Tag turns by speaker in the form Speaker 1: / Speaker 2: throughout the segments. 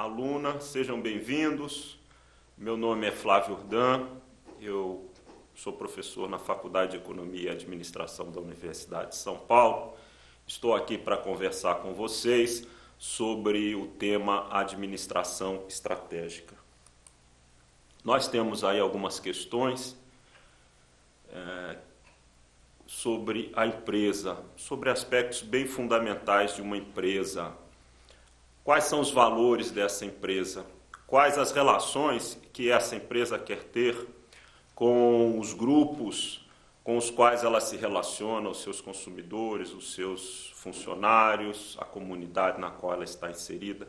Speaker 1: aluna, sejam bem-vindos. Meu nome é Flávio Urdan, eu sou professor na Faculdade de Economia e Administração da Universidade de São Paulo. Estou aqui para conversar com vocês sobre o tema administração estratégica. Nós temos aí algumas questões sobre a empresa, sobre aspectos bem fundamentais de uma empresa. Quais são os valores dessa empresa? Quais as relações que essa empresa quer ter com os grupos com os quais ela se relaciona, os seus consumidores, os seus funcionários, a comunidade na qual ela está inserida?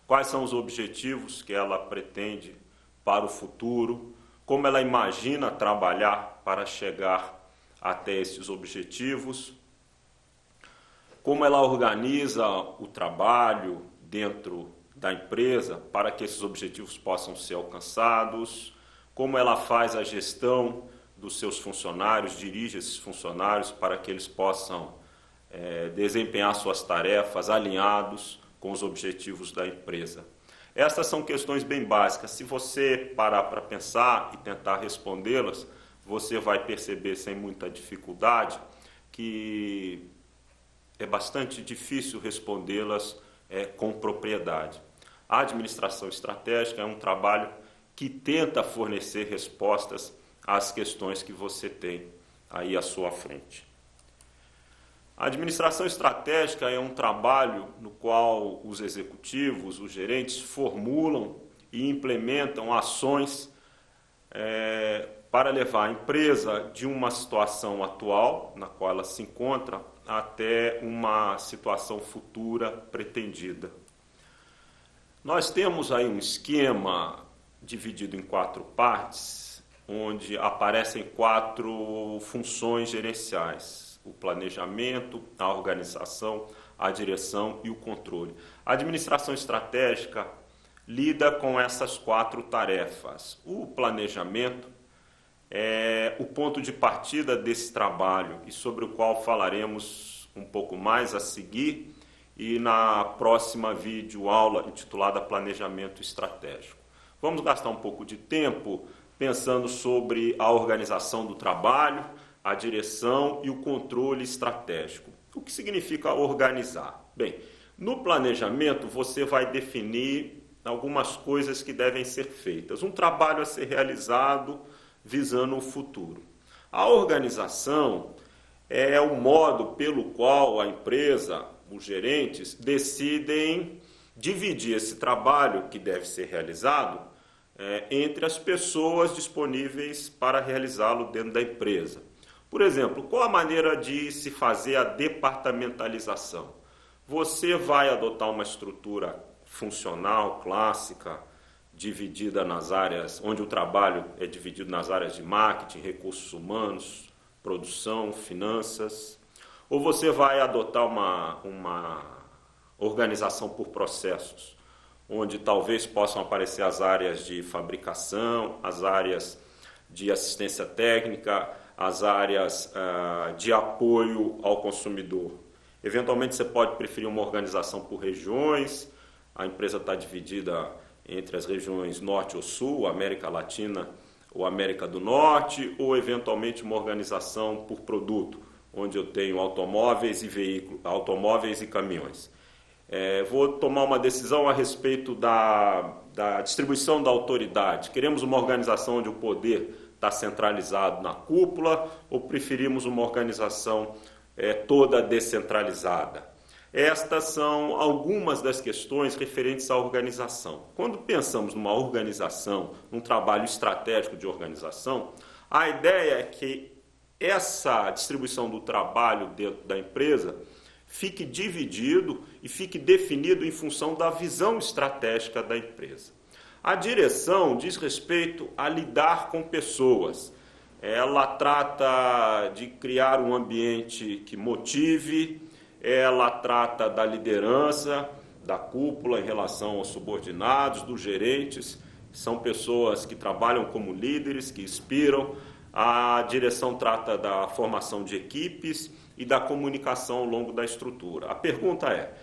Speaker 1: Quais são os objetivos que ela pretende para o futuro? Como ela imagina trabalhar para chegar até esses objetivos? Como ela organiza o trabalho dentro da empresa para que esses objetivos possam ser alcançados? Como ela faz a gestão dos seus funcionários, dirige esses funcionários para que eles possam desempenhar suas tarefas alinhados com os objetivos da empresa? Essas são questões bem básicas. Se você parar para pensar e tentar respondê-las, você vai perceber sem muita dificuldade que é bastante difícil respondê-las com propriedade. A administração estratégica é um trabalho que tenta fornecer respostas às questões que você tem aí à sua frente. A administração estratégica é um trabalho no qual os executivos, os gerentes, formulam e implementam ações para levar a empresa de uma situação atual, na qual ela se encontra, até uma situação futura pretendida. Nós temos aí um esquema dividido em 4 partes, onde aparecem 4 funções gerenciais: o planejamento, a organização, a direção e o controle. A administração estratégica lida com essas 4 tarefas. O planejamento é o ponto de partida desse trabalho e sobre o qual falaremos um pouco mais a seguir e na próxima videoaula intitulada Planejamento Estratégico. Vamos gastar um pouco de tempo pensando sobre a organização do trabalho, a direção e o controle estratégico. O que significa organizar? Bem, no planejamento você vai definir algumas coisas que devem ser feitas, um trabalho a ser realizado visando o futuro. A organização é o modo pelo qual a empresa, os gerentes, decidem dividir esse trabalho que deve ser realizado entre as pessoas disponíveis para realizá-lo dentro da empresa. Por exemplo, qual a maneira de se fazer a departamentalização? Você vai adotar uma estrutura funcional, clássica, dividida nas áreas, onde o trabalho é dividido nas áreas de marketing, recursos humanos, produção, finanças, ou você vai adotar uma organização por processos, onde talvez possam aparecer as áreas de fabricação, as áreas de assistência técnica, as áreas de apoio ao consumidor. Eventualmente você pode preferir uma organização por regiões, a empresa está dividida entre as regiões Norte ou Sul, América Latina ou América do Norte, ou eventualmente uma organização por produto, onde eu tenho automóveis e veículos, automóveis e caminhões. Vou tomar uma decisão a respeito da distribuição da autoridade. Queremos uma organização onde o poder está centralizado na cúpula ou preferimos uma organização toda descentralizada? Estas são algumas das questões referentes à organização. Quando pensamos numa organização, num trabalho estratégico de organização, a ideia é que essa distribuição do trabalho dentro da empresa fique dividido e fique definido em função da visão estratégica da empresa. A direção diz respeito a lidar com pessoas. Ela trata de criar um ambiente que motive, ela trata da liderança, da cúpula em relação aos subordinados, dos gerentes, são pessoas que trabalham como líderes, que inspiram. A direção trata da formação de equipes e da comunicação ao longo da estrutura. A pergunta é,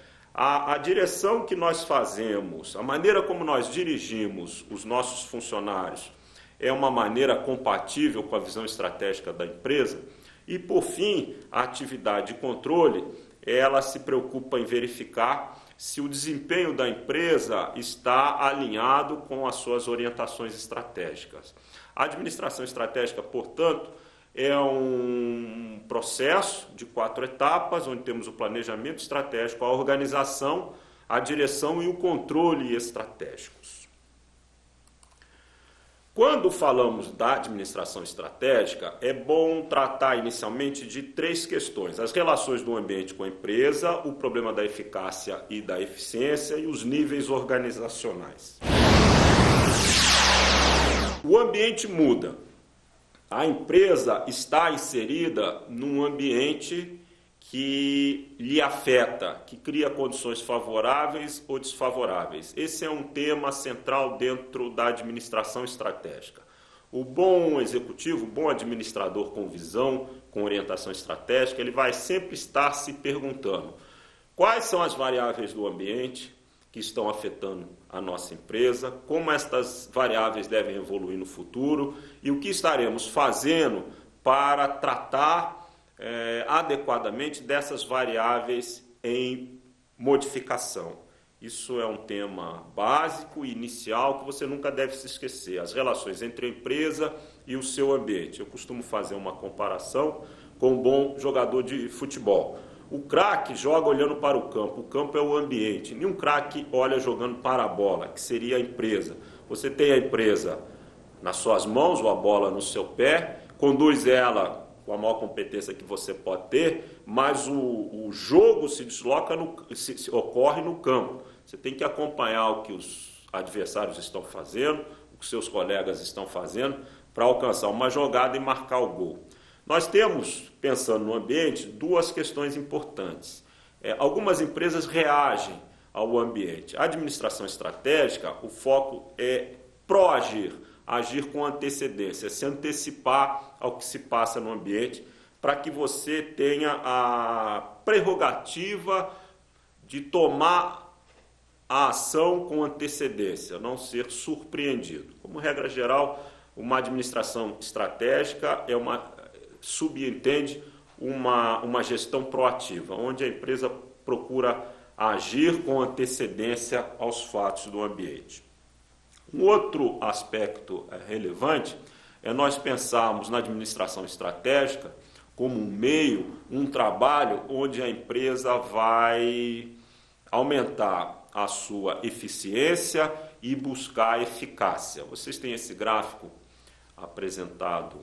Speaker 1: A direção que nós fazemos, a maneira como nós dirigimos os nossos funcionários é uma maneira compatível com a visão estratégica da empresa. E, por fim, a atividade de controle, ela se preocupa em verificar se o desempenho da empresa está alinhado com as suas orientações estratégicas. A administração estratégica, portanto, é um processo de 4 etapas, onde temos o planejamento estratégico, a organização, a direção e o controle estratégicos. Quando falamos da administração estratégica, é bom tratar inicialmente de 3 questões: as relações do ambiente com a empresa, o problema da eficácia e da eficiência e os níveis organizacionais. O ambiente muda. A empresa está inserida num ambiente que lhe afeta, que cria condições favoráveis ou desfavoráveis. Esse é um tema central dentro da administração estratégica. O bom executivo, o bom administrador com visão, com orientação estratégica, ele vai sempre estar se perguntando quais são as variáveis do ambiente que estão afetando a nossa empresa, como estas variáveis devem evoluir no futuro e o que estaremos fazendo para tratar adequadamente dessas variáveis em modificação. Isso é um tema básico e inicial que você nunca deve se esquecer, as relações entre a empresa e o seu ambiente. Eu costumo fazer uma comparação com um bom jogador de futebol. O craque joga olhando para o campo é o ambiente. Nenhum craque olha jogando para a bola, que seria a empresa. Você tem a empresa nas suas mãos, ou a bola no seu pé, conduz ela com a maior competência que você pode ter, mas o jogo se desloca, ocorre no campo. Você tem que acompanhar o que os adversários estão fazendo, o que seus colegas estão fazendo, para alcançar uma jogada e marcar o gol. Nós temos, pensando no ambiente, 2 questões importantes. Algumas empresas reagem ao ambiente. A administração estratégica, o foco é proagir, agir com antecedência, se antecipar ao que se passa no ambiente, para que você tenha a prerrogativa de tomar a ação com antecedência, não ser surpreendido. Como regra geral, uma administração estratégica subentende uma gestão proativa, onde a empresa procura agir com antecedência aos fatos do ambiente. Um outro aspecto relevante é nós pensarmos na administração estratégica como um meio, um trabalho onde a empresa vai aumentar a sua eficiência e buscar a eficácia. Vocês têm esse gráfico apresentado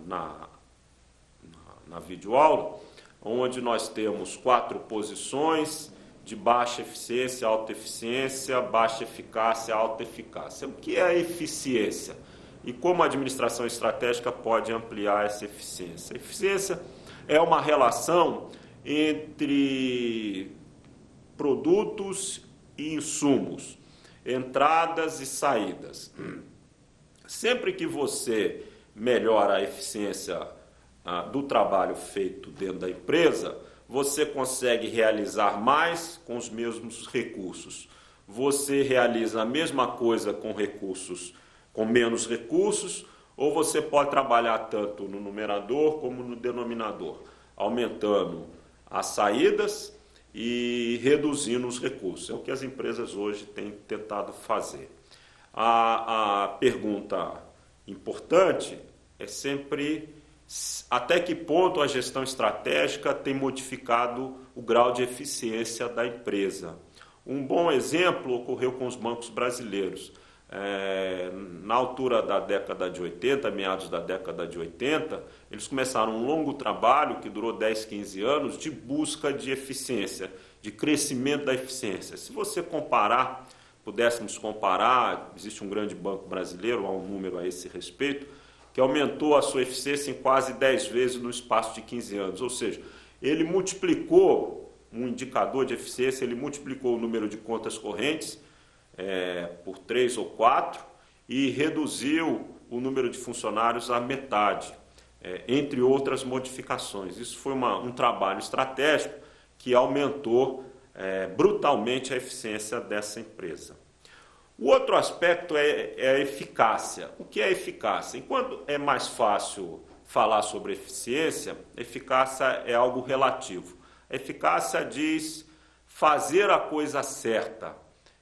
Speaker 1: na videoaula, onde nós temos 4 posições de baixa eficiência, alta eficiência, baixa eficácia, alta eficácia. O que é a eficiência? E como a administração estratégica pode ampliar essa eficiência? A eficiência é uma relação entre produtos e insumos, entradas e saídas. Sempre que você melhora a eficiência do trabalho feito dentro da empresa, você consegue realizar mais com os mesmos recursos. Você realiza a mesma coisa com recursos, com menos recursos, ou você pode trabalhar tanto no numerador como no denominador, aumentando as saídas e reduzindo os recursos. É o que as empresas hoje têm tentado fazer. A pergunta importante é sempre até que ponto a gestão estratégica tem modificado o grau de eficiência da empresa. Um bom exemplo ocorreu com os bancos brasileiros. Na altura da década de 80, meados da década de 80, eles começaram um longo trabalho que durou 10, 15 anos de busca de eficiência, de crescimento da eficiência. Se você pudéssemos comparar, existe um grande banco brasileiro, há um número a esse respeito, que aumentou a sua eficiência em quase 10 vezes no espaço de 15 anos. Ou seja, ele multiplicou um indicador de eficiência, ele multiplicou o número de contas correntes por 3 ou 4 e reduziu o número de funcionários à metade, entre outras modificações. Isso foi um trabalho estratégico que aumentou brutalmente a eficiência dessa empresa. O outro aspecto é a eficácia. O que é eficácia? Enquanto é mais fácil falar sobre eficiência é algo relativo. A eficácia diz fazer a coisa certa,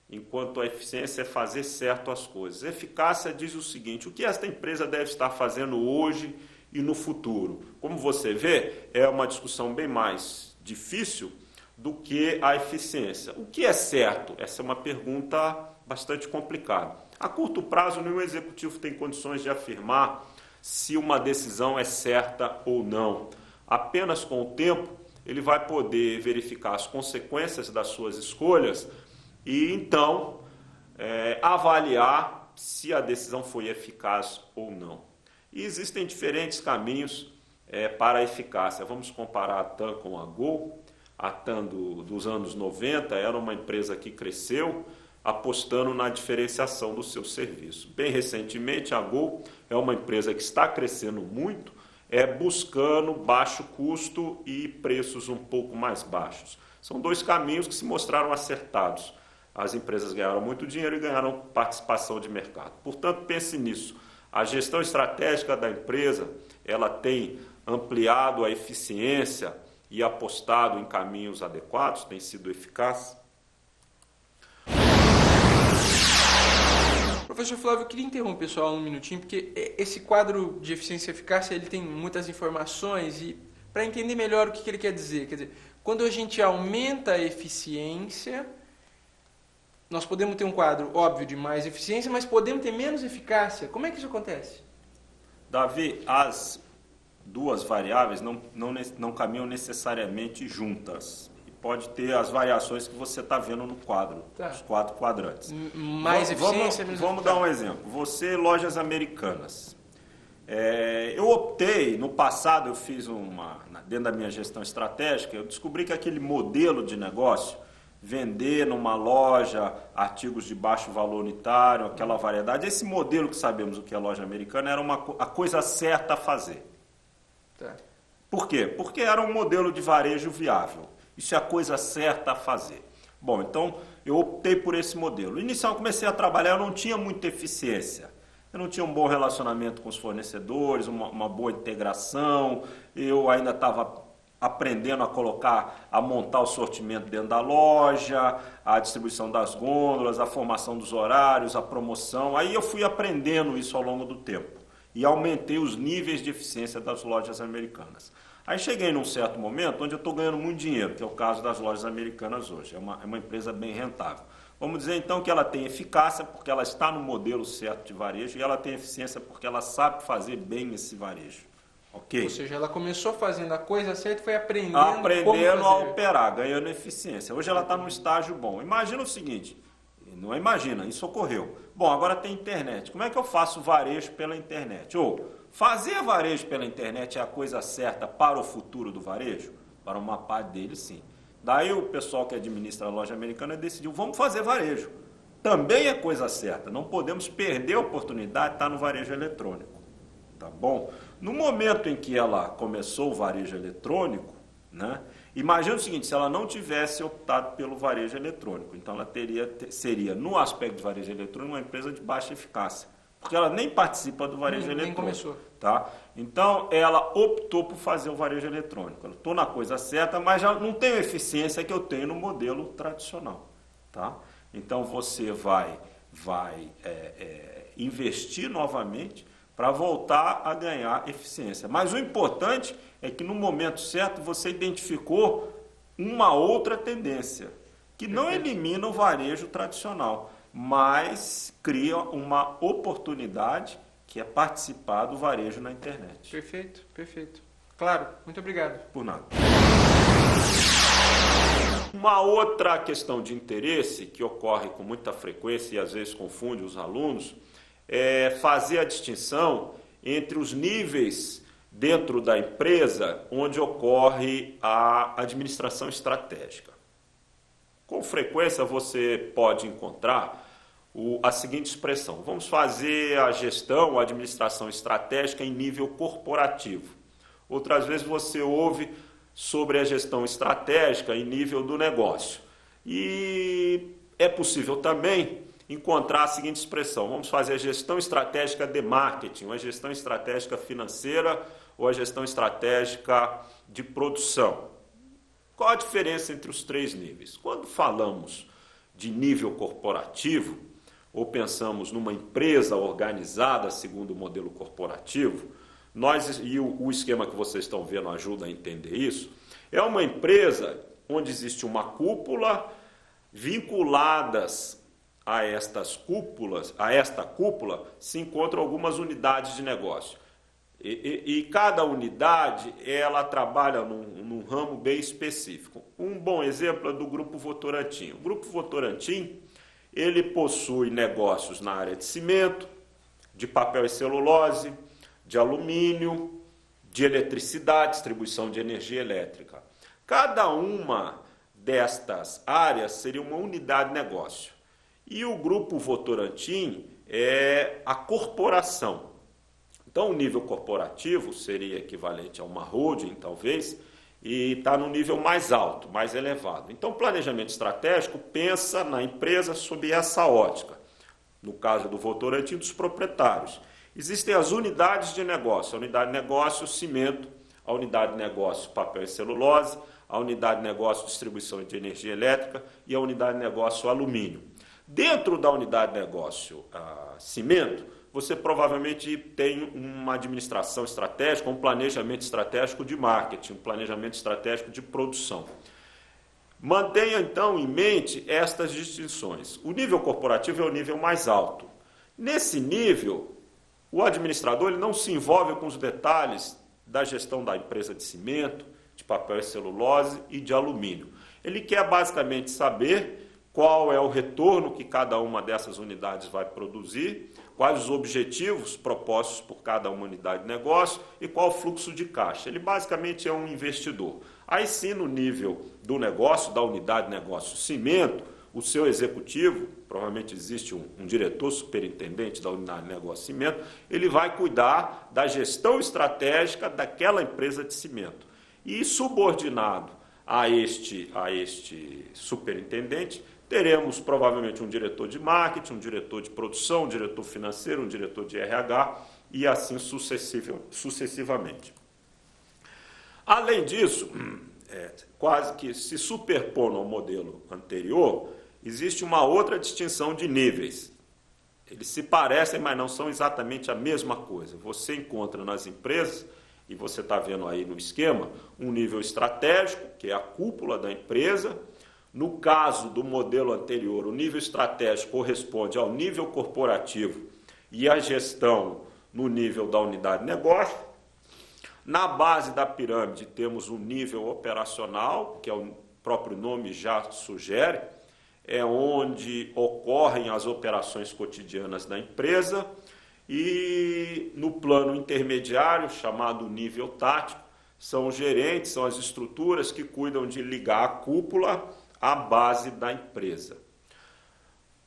Speaker 1: enquanto a eficiência é fazer certo as coisas. A eficácia diz o seguinte: o que esta empresa deve estar fazendo hoje e no futuro? Como você vê, é uma discussão bem mais difícil do que a eficiência. O que é certo? Essa é uma pergunta bastante complicada. A curto prazo, nenhum executivo tem condições de afirmar se uma decisão é certa ou não. Apenas com o tempo, ele vai poder verificar as consequências das suas escolhas e, então, avaliar se a decisão foi eficaz ou não. E existem diferentes caminhos para a eficácia. Vamos comparar a TAM com a Gol. A TAM dos anos 90 era uma empresa que cresceu apostando na diferenciação do seu serviço. Bem recentemente, a Gol é uma empresa que está crescendo muito, buscando baixo custo e preços um pouco mais baixos. São dois caminhos que se mostraram acertados. As empresas ganharam muito dinheiro e ganharam participação de mercado. Portanto, pense nisso. A gestão estratégica da empresa, ela tem ampliado a eficiência e apostado em caminhos adequados, tem sido eficaz.
Speaker 2: Professor Flávio, eu queria interromper só um minutinho, porque esse quadro de eficiência e eficácia ele tem muitas informações e para entender melhor o que ele quer dizer, quando a gente aumenta a eficiência, nós podemos ter um quadro óbvio de mais eficiência, mas podemos ter menos eficácia. Como é que isso acontece?
Speaker 1: Davi, as duas variáveis não caminham necessariamente juntas. Pode ter as variações que você está vendo no quadro, os 4 quadrantes.
Speaker 2: Mais eficiência, menos
Speaker 1: Vamos dar um exemplo. Você, lojas americanas. Eu optei, no passado eu fiz dentro da minha gestão estratégica, eu descobri que aquele modelo de negócio, vender numa loja artigos de baixo valor unitário, aquela variedade, esse modelo que sabemos o que é loja americana, era a coisa certa a fazer.
Speaker 2: Tá.
Speaker 1: Por quê? Porque era um modelo de varejo viável. Isso é a coisa certa a fazer. Bom, então eu optei por esse modelo. Inicialmente comecei a trabalhar, eu não tinha muita eficiência. Eu não tinha um bom relacionamento com os fornecedores, uma boa integração. Eu ainda estava aprendendo a montar o sortimento dentro da loja, a distribuição das gôndolas, a formação dos horários, a promoção. Aí eu fui aprendendo isso ao longo do tempo e aumentei os níveis de eficiência das lojas americanas. Aí cheguei num certo momento onde eu estou ganhando muito dinheiro, que é o caso das lojas americanas hoje. É uma empresa bem rentável. Vamos dizer então que ela tem eficácia porque ela está no modelo certo de varejo e ela tem eficiência porque ela sabe fazer bem esse varejo. Okay?
Speaker 2: Ou seja, ela começou fazendo a coisa certa e foi aprendendo
Speaker 1: a operar, ganhando eficiência. Hoje ela está num estágio bom. Imagina o seguinte, não imagina, isso ocorreu. Bom, agora tem internet. Como é que eu faço varejo pela internet? Fazer varejo pela internet é a coisa certa para o futuro do varejo? Para uma parte dele, sim. Daí o pessoal que administra a loja americana decidiu, vamos fazer varejo. Também é coisa certa, não podemos perder a oportunidade de estar no varejo eletrônico. Tá bom? No momento em que ela começou o varejo eletrônico, né, imagina o seguinte, se ela não tivesse optado pelo varejo eletrônico, então ela seria, no aspecto de varejo eletrônico, uma empresa de baixa eficácia. Porque ela nem participa do varejo eletrônico. Nem começou. Tá? Então, ela optou por fazer o varejo eletrônico. Eu estou na coisa certa, mas já não tenho a eficiência que eu tenho no modelo tradicional. Tá? Então, você vai investir novamente para voltar a ganhar eficiência. Mas o importante é que, no momento certo, você identificou uma outra tendência, que não elimina o varejo tradicional, mas cria uma oportunidade que é participar do varejo na internet.
Speaker 2: Perfeito, perfeito. Claro, muito obrigado.
Speaker 1: Por nada. Uma outra questão de interesse que ocorre com muita frequência e às vezes confunde os alunos é fazer a distinção entre os níveis dentro da empresa onde ocorre a administração estratégica. Com frequência você pode encontrar a seguinte expressão: vamos fazer a gestão, a administração estratégica em nível corporativo. Outras vezes você ouve sobre a gestão estratégica em nível do negócio. E é possível também encontrar a seguinte expressão: vamos fazer a gestão estratégica de marketing, a gestão estratégica financeira ou a gestão estratégica de produção. Qual a diferença entre os três níveis? Quando falamos de nível corporativo, ou pensamos numa empresa organizada segundo o modelo corporativo, o esquema que vocês estão vendo ajuda a entender isso, é uma empresa onde existe uma cúpula, vinculadas a esta cúpula se encontram algumas unidades de negócio. E cada unidade, ela trabalha num ramo bem específico. Um bom exemplo é do Grupo Votorantim. O Grupo Votorantim, ele possui negócios na área de cimento, de papel e celulose, de alumínio, de eletricidade, distribuição de energia elétrica. Cada uma destas áreas seria uma unidade de negócio. E o Grupo Votorantim é a corporação. Então, o nível corporativo seria equivalente a uma holding, talvez, e está no nível mais alto, mais elevado. Então, o planejamento estratégico pensa na empresa sob essa ótica. No caso do Votorantim, dos proprietários. Existem as unidades de negócio. A unidade de negócio, cimento, a unidade de negócio, papel e celulose, a unidade de negócio, distribuição de energia elétrica e a unidade de negócio, alumínio. Dentro da unidade de negócio, cimento, você provavelmente tem uma administração estratégica, um planejamento estratégico de marketing, um planejamento estratégico de produção. Mantenha, então, em mente estas distinções. O nível corporativo é o nível mais alto. Nesse nível, o administrador ele não se envolve com os detalhes da gestão da empresa de cimento, de papel e celulose e de alumínio. Ele quer basicamente saber qual é o retorno que cada uma dessas unidades vai produzir, quais os objetivos propostos por cada uma unidade de negócio e qual o fluxo de caixa. Ele basicamente é um investidor. Aí sim, no nível do negócio, da unidade de negócio cimento, o seu executivo, provavelmente existe um diretor superintendente da unidade de negócio cimento, ele vai cuidar da gestão estratégica daquela empresa de cimento. E subordinado a este superintendente, teremos provavelmente um diretor de marketing, um diretor de produção, um diretor financeiro, um diretor de RH e assim sucessivamente. Além disso, quase que se superpondo ao modelo anterior, existe uma outra distinção de níveis. Eles se parecem, mas não são exatamente a mesma coisa. Você encontra nas empresas, e você está vendo aí no esquema, um nível estratégico, que é a cúpula da empresa. No caso do modelo anterior, o nível estratégico corresponde ao nível corporativo e a gestão no nível da unidade de negócio. Na base da pirâmide temos o nível operacional, que é o próprio nome já sugere, é onde ocorrem as operações cotidianas da empresa. E no plano intermediário, chamado nível tático, são os gerentes, são as estruturas que cuidam de ligar a cúpula à base da empresa.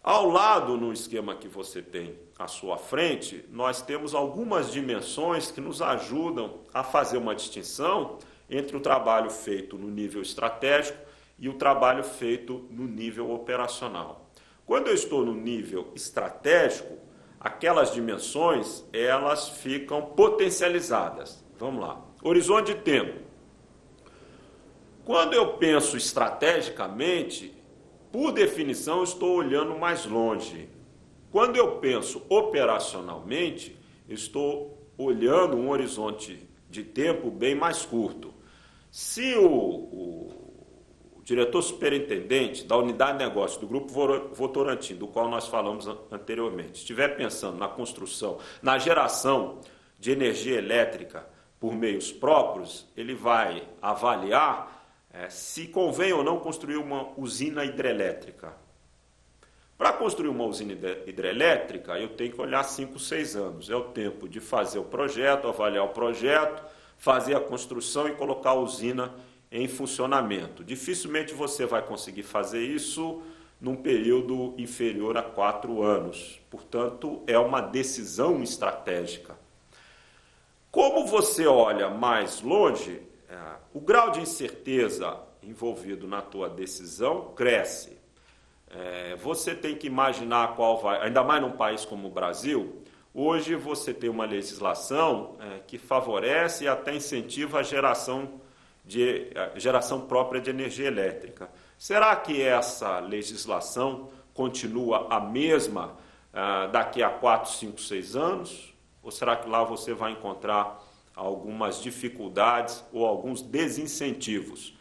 Speaker 1: Ao lado, no esquema que você tem à sua frente, nós temos algumas dimensões que nos ajudam a fazer uma distinção entre o trabalho feito no nível estratégico e o trabalho feito no nível operacional. Quando eu estou no nível estratégico, aquelas dimensões, elas ficam potencializadas. Vamos lá. Horizonte de tempo. Quando eu penso estrategicamente, por definição, eu estou olhando mais longe. Quando eu penso operacionalmente, eu estou olhando um horizonte de tempo bem mais curto. Se o diretor superintendente da unidade de negócio do Grupo Votorantim, do qual nós falamos anteriormente, estiver pensando na construção, na geração de energia elétrica por meios próprios, ele vai avaliar se convém ou não construir uma usina hidrelétrica. Para construir uma usina hidrelétrica, eu tenho que olhar 5, 6 anos. É o tempo de fazer o projeto, avaliar o projeto, fazer a construção e colocar a usina em funcionamento. Dificilmente você vai conseguir fazer isso num período inferior a 4 anos. Portanto, é uma decisão estratégica. Como você olha mais longe, o grau de incerteza envolvido na tua decisão cresce. Você tem que imaginar qual vai, ainda mais num país como o Brasil, hoje você tem uma legislação que favorece e até incentiva a geração própria de energia elétrica. Será que essa legislação continua a mesma daqui a 4, 5, 6 anos? Ou será que lá você vai encontrar algumas dificuldades ou alguns desincentivos?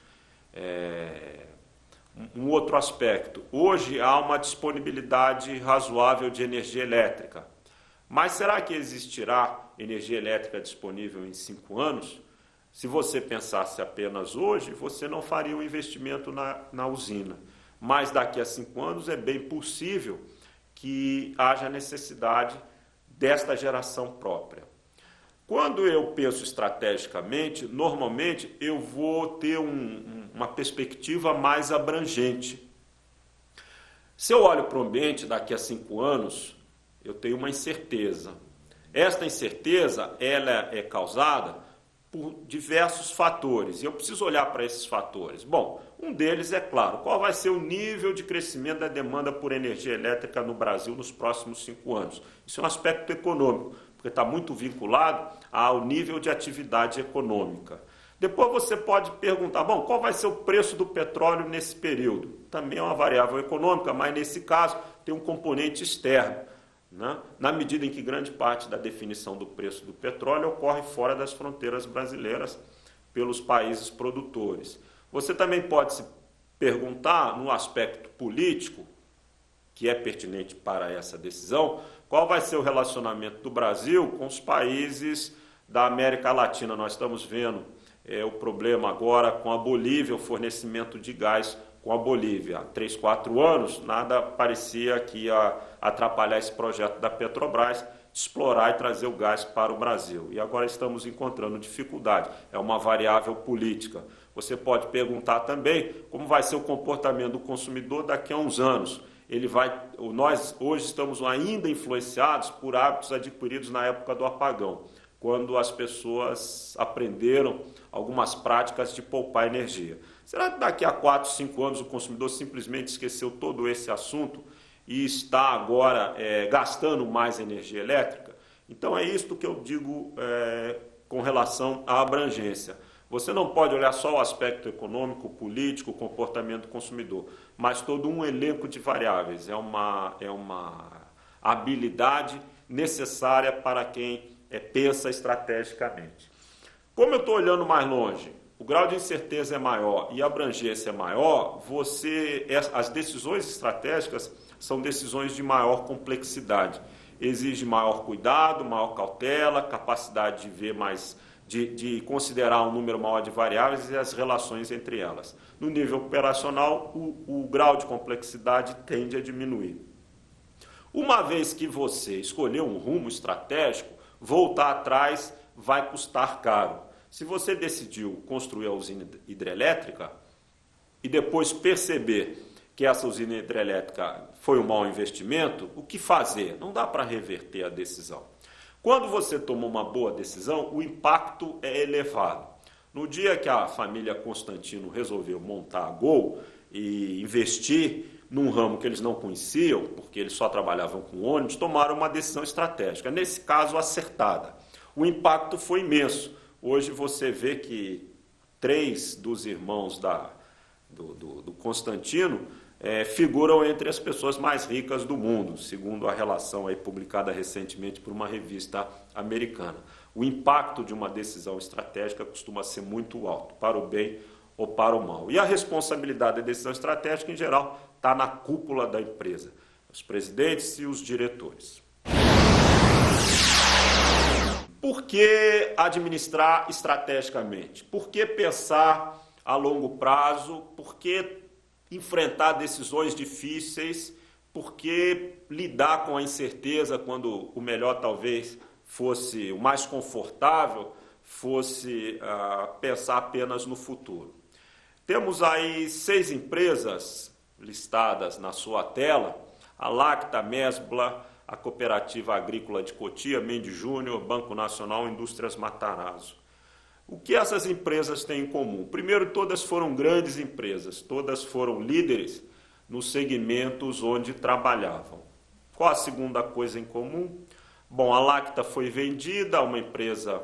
Speaker 1: Um outro aspecto, hoje há uma disponibilidade razoável de energia elétrica, mas será que existirá energia elétrica disponível em 5 anos? Se você pensasse apenas hoje, você não faria um investimento na usina, mas daqui a 5 anos é bem possível que haja necessidade desta geração própria. Quando eu penso estrategicamente, normalmente eu vou ter uma perspectiva mais abrangente. Se eu olho para o ambiente daqui a 5 anos, eu tenho uma incerteza. Esta incerteza ela é causada por diversos fatores, e eu preciso olhar para esses fatores. Bom, um deles é claro, qual vai ser o nível de crescimento da demanda por energia elétrica no Brasil nos próximos 5 anos. Isso é um aspecto econômico, porque está muito vinculado ao nível de atividade econômica. Depois você pode perguntar, bom, qual vai ser o preço do petróleo nesse período? Também é uma variável econômica, mas nesse caso tem um componente externo, né? Na medida em que grande parte da definição do preço do petróleo ocorre fora das fronteiras brasileiras pelos países produtores. Você também pode se perguntar, no aspecto político, que é pertinente para essa decisão, qual vai ser o relacionamento do Brasil com os países da América Latina. Nós estamos vendo o problema agora com a Bolívia, o fornecimento de gás com a Bolívia. Há 3, 4 anos, nada parecia que ia atrapalhar esse projeto da Petrobras de explorar e trazer o gás para o Brasil. E agora estamos encontrando dificuldade. É uma variável política. Você pode perguntar também como vai ser o comportamento do consumidor daqui a uns anos. Nós hoje estamos ainda influenciados por hábitos adquiridos na época do apagão, quando as pessoas aprenderam algumas práticas de poupar energia. Será que daqui a 4, 5 anos o consumidor simplesmente esqueceu todo esse assunto e está agora gastando mais energia elétrica? Então é isso que eu digo com relação à abrangência. Você não pode olhar só o aspecto econômico, político, comportamento do consumidor, mas todo um elenco de variáveis. É uma habilidade necessária para quem pensa estrategicamente. Como eu estou olhando mais longe, o grau de incerteza é maior e a abrangência é maior, as decisões estratégicas são decisões de maior complexidade. Exige maior cuidado, maior cautela, capacidade de ver mais, de considerar um número maior de variáveis e as relações entre elas. No nível operacional, o grau de complexidade tende a diminuir. Uma vez que você escolheu um rumo estratégico, voltar atrás vai custar caro. Se você decidiu construir a usina hidrelétrica e depois perceber que essa usina hidrelétrica foi um mau investimento, o que fazer? Não dá para reverter a decisão. Quando você toma uma boa decisão, o impacto é elevado. No dia que a família Constantino resolveu montar a Gol e investir num ramo que eles não conheciam, porque eles só trabalhavam com ônibus, tomaram uma decisão estratégica, nesse caso acertada. O impacto foi imenso. Hoje você vê que 3 dos irmãos do Constantino figuram entre as pessoas mais ricas do mundo, segundo a relação aí publicada recentemente por uma revista americana. O impacto de uma decisão estratégica costuma ser muito alto, para o bem ou para o mal. E a responsabilidade da decisão estratégica, em geral, está na cúpula da empresa, os presidentes e os diretores. Por que administrar estrategicamente? Por que pensar a longo prazo? Por que enfrentar decisões difíceis? Por que lidar com a incerteza quando o melhor talvez fosse, o mais confortável, fosse pensar apenas no futuro? Temos aí 6 empresas listadas na sua tela: a Lacta, Mesbla, a Cooperativa Agrícola de Cotia, Mendes Júnior, Banco Nacional, Indústrias Matarazzo. O que essas empresas têm em comum? Primeiro, todas foram grandes empresas, todas foram líderes nos segmentos onde trabalhavam. Qual a segunda coisa em comum? Bom, a Lacta foi vendida a uma empresa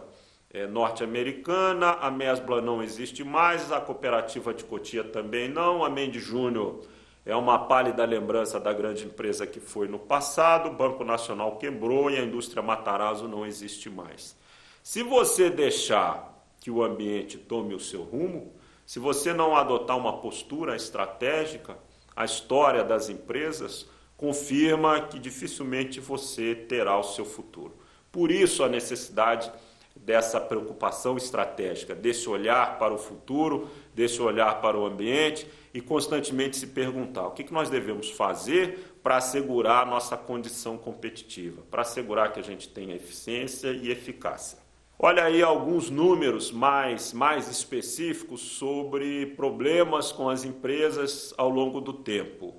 Speaker 1: norte-americana, a Mesbla não existe mais, a cooperativa de Cotia também não, a Mendes Júnior é uma pálida lembrança da grande empresa que foi no passado, o Banco Nacional quebrou e a indústria Matarazzo não existe mais. Se você deixar que o ambiente tome o seu rumo, se você não adotar uma postura estratégica, a história das empresas confirma que dificilmente você terá o seu futuro. Por isso a necessidade dessa preocupação estratégica, desse olhar para o futuro, desse olhar para o ambiente e constantemente se perguntar o que nós devemos fazer para assegurar a nossa condição competitiva, para assegurar que a gente tenha eficiência e eficácia. Olha aí alguns números mais específicos sobre problemas com as empresas ao longo do tempo.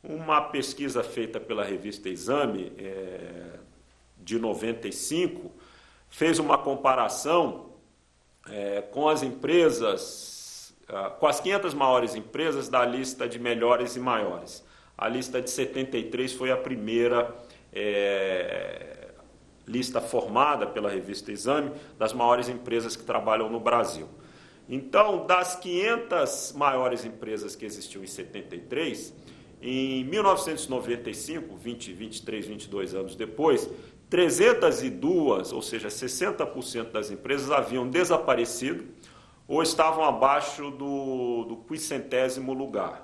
Speaker 1: Uma pesquisa feita pela revista Exame, de 95, fez uma comparação com as empresas, com as 500 maiores empresas da lista de melhores e maiores. A lista de 73 foi a primeira lista formada pela revista Exame das maiores empresas que trabalham no Brasil. Então, das 500 maiores empresas que existiam em 73, em 1995, 23, 22 anos depois, 302, ou seja, 60% das empresas haviam desaparecido ou estavam abaixo do 500º lugar.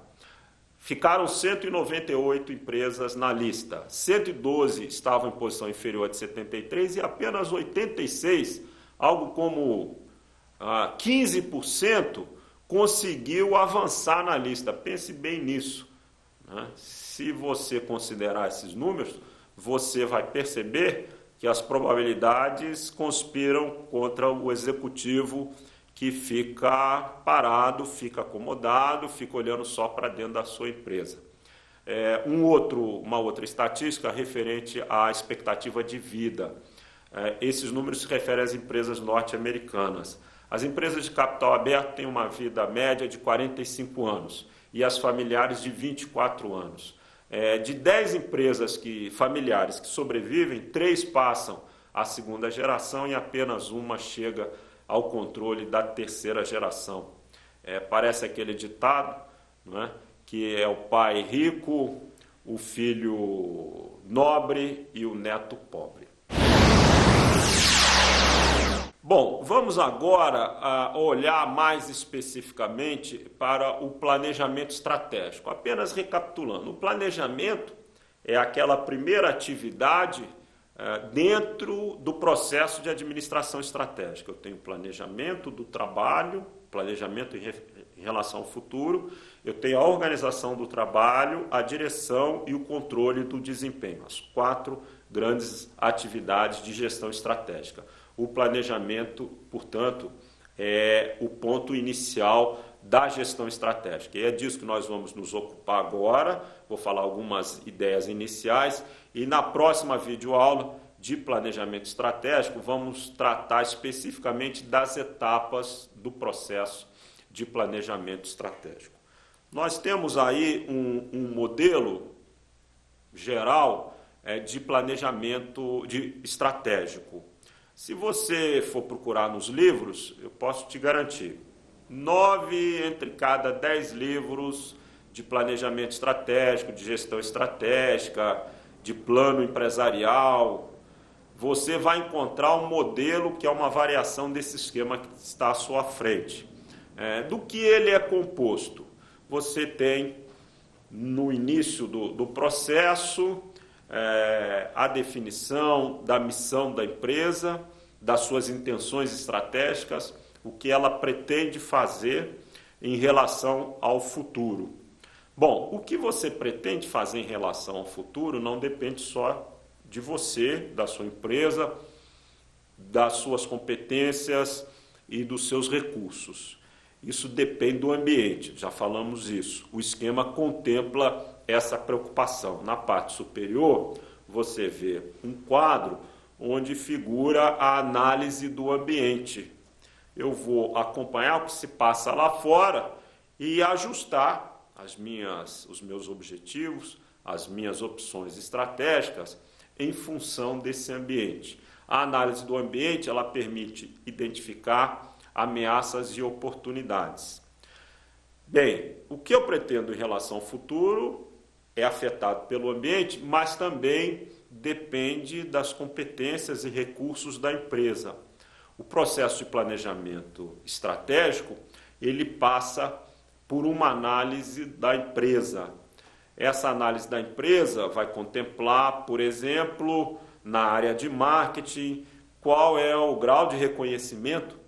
Speaker 1: Ficaram 198 empresas na lista, 112 estavam em posição inferior a de 73 e apenas 86, algo como 15%, conseguiu avançar na lista. Pense bem nisso, né? Se você considerar esses números, você vai perceber que as probabilidades conspiram contra o executivo que fica parado, fica acomodado, fica olhando só para dentro da sua empresa. Uma outra estatística referente à expectativa de vida. Esses números se referem às empresas norte-americanas. As empresas de capital aberto têm uma vida média de 45 anos e as familiares de 24 anos. De 10 empresas familiares que sobrevivem, 3 passam à segunda geração e apenas uma chega ao controle da terceira geração. Parece aquele ditado, não é? Que é o pai rico, o filho nobre e o neto pobre. Bom, vamos agora olhar mais especificamente para o planejamento estratégico. Apenas recapitulando, o planejamento é aquela primeira atividade dentro do processo de administração estratégica. Eu tenho planejamento do trabalho, planejamento em relação ao futuro, eu tenho a organização do trabalho, a direção e o controle do desempenho. As 4 grandes atividades de gestão estratégica. O planejamento, portanto, é o ponto inicial da gestão estratégica. E é disso que nós vamos nos ocupar agora. Vou falar algumas ideias iniciais e na próxima videoaula de planejamento estratégico vamos tratar especificamente das etapas do processo de planejamento estratégico. Nós temos aí um modelo geral de planejamento estratégico. Se você for procurar nos livros, eu posso te garantir, 9 entre cada 10 livros de planejamento estratégico, de gestão estratégica, de plano empresarial, você vai encontrar um modelo que é uma variação desse esquema que está à sua frente. Do que ele é composto? Você tem, no início do processo, a definição da missão da empresa, das suas intenções estratégicas, o que ela pretende fazer em relação ao futuro. Bom, o que você pretende fazer em relação ao futuro não depende só de você, da sua empresa, das suas competências e dos seus recursos. Isso depende do ambiente, já falamos isso. O esquema contempla essa preocupação. Na parte superior, você vê um quadro onde figura a análise do ambiente. eu vou acompanhar o que se passa lá fora e ajustar os meus objetivos, as minhas opções estratégicas em função desse ambiente. A análise do ambiente, ela permite identificar ameaças e oportunidades. Bem, o que eu pretendo em relação ao futuro é afetado pelo ambiente, mas também depende das competências e recursos da empresa. O processo de planejamento estratégico, ele passa por uma análise da empresa. Essa análise da empresa vai contemplar, por exemplo, na área de marketing, qual é o grau de reconhecimento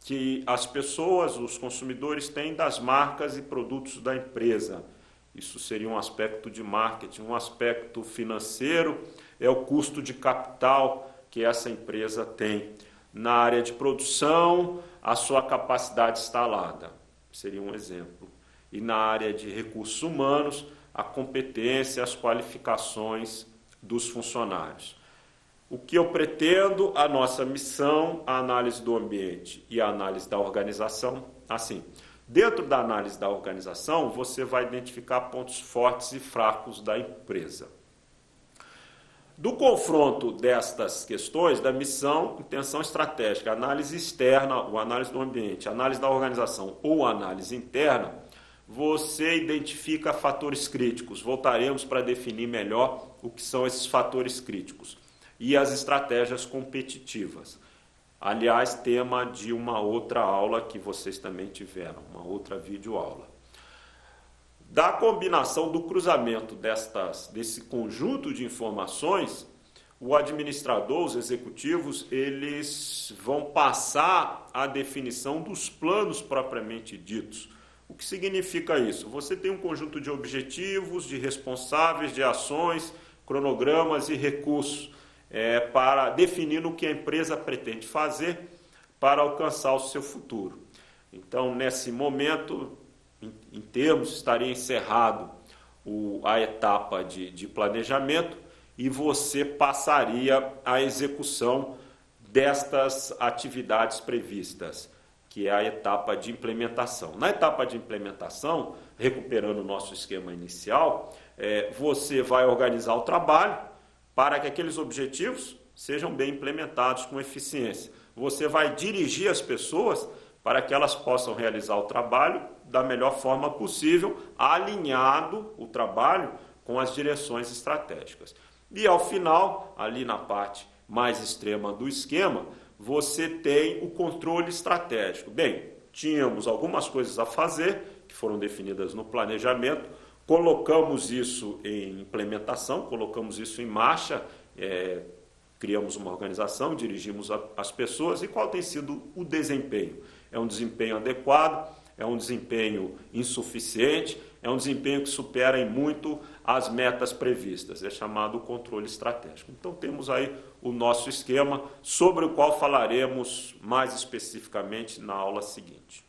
Speaker 1: que as pessoas, os consumidores têm das marcas e produtos da empresa. Isso seria um aspecto de marketing. Um aspecto financeiro é o custo de capital que essa empresa tem. Na área de produção, a sua capacidade instalada, seria um exemplo. E na área de recursos humanos, a competência, as qualificações dos funcionários. O que eu pretendo, a nossa missão, a análise do ambiente e a análise da organização, assim, dentro da análise da organização, você vai identificar pontos fortes e fracos da empresa. Do confronto destas questões, da missão, intenção estratégica, análise externa, ou análise do ambiente, análise da organização ou análise interna, você identifica fatores críticos. Voltaremos para definir melhor o que são esses fatores críticos. E as estratégias competitivas. Aliás, tema de uma outra aula que vocês também tiveram, uma outra videoaula. Da combinação do cruzamento desse conjunto de informações, o administrador, os executivos, eles vão passar a definição dos planos propriamente ditos. O que significa isso? Você tem um conjunto de objetivos, de responsáveis, de ações, cronogramas e recursos para definir o que a empresa pretende fazer para alcançar o seu futuro. Então, nesse momento, em termos, estaria encerrado a etapa de planejamento e você passaria à execução destas atividades previstas, que é a etapa de implementação. Na etapa de implementação, recuperando o nosso esquema inicial, você vai organizar o trabalho para que aqueles objetivos sejam bem implementados com eficiência. Você vai dirigir as pessoas para que elas possam realizar o trabalho da melhor forma possível, alinhado o trabalho com as direções estratégicas. E ao final, ali na parte mais extrema do esquema, você tem o controle estratégico. Bem, tínhamos algumas coisas a fazer, que foram definidas no planejamento, colocamos isso em implementação, colocamos isso em marcha, criamos uma organização, dirigimos as pessoas, e qual tem sido o desempenho? É um desempenho adequado? É um desempenho insuficiente? É um desempenho que supera em muito as metas previstas? É chamado controle estratégico. Então temos aí o nosso esquema, sobre o qual falaremos mais especificamente na aula seguinte.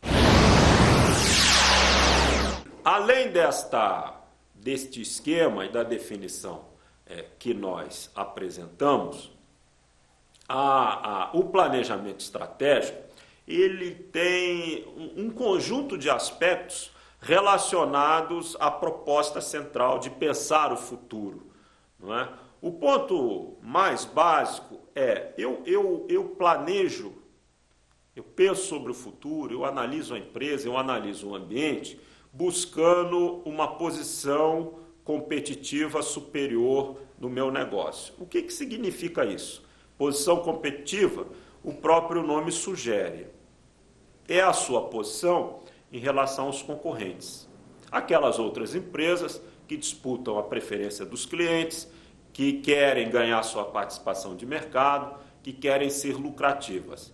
Speaker 1: Além deste esquema e da definição que nós apresentamos, o planejamento estratégico ele tem um conjunto de aspectos relacionados à proposta central de pensar o futuro, não é? O ponto mais básico eu planejo, eu penso sobre o futuro, eu analiso a empresa, eu analiso o ambiente, buscando uma posição competitiva superior no meu negócio. O que significa isso? Posição competitiva, o próprio nome sugere. É a sua posição em relação aos concorrentes. Aquelas outras empresas que disputam a preferência dos clientes, que querem ganhar sua participação de mercado, que querem ser lucrativas.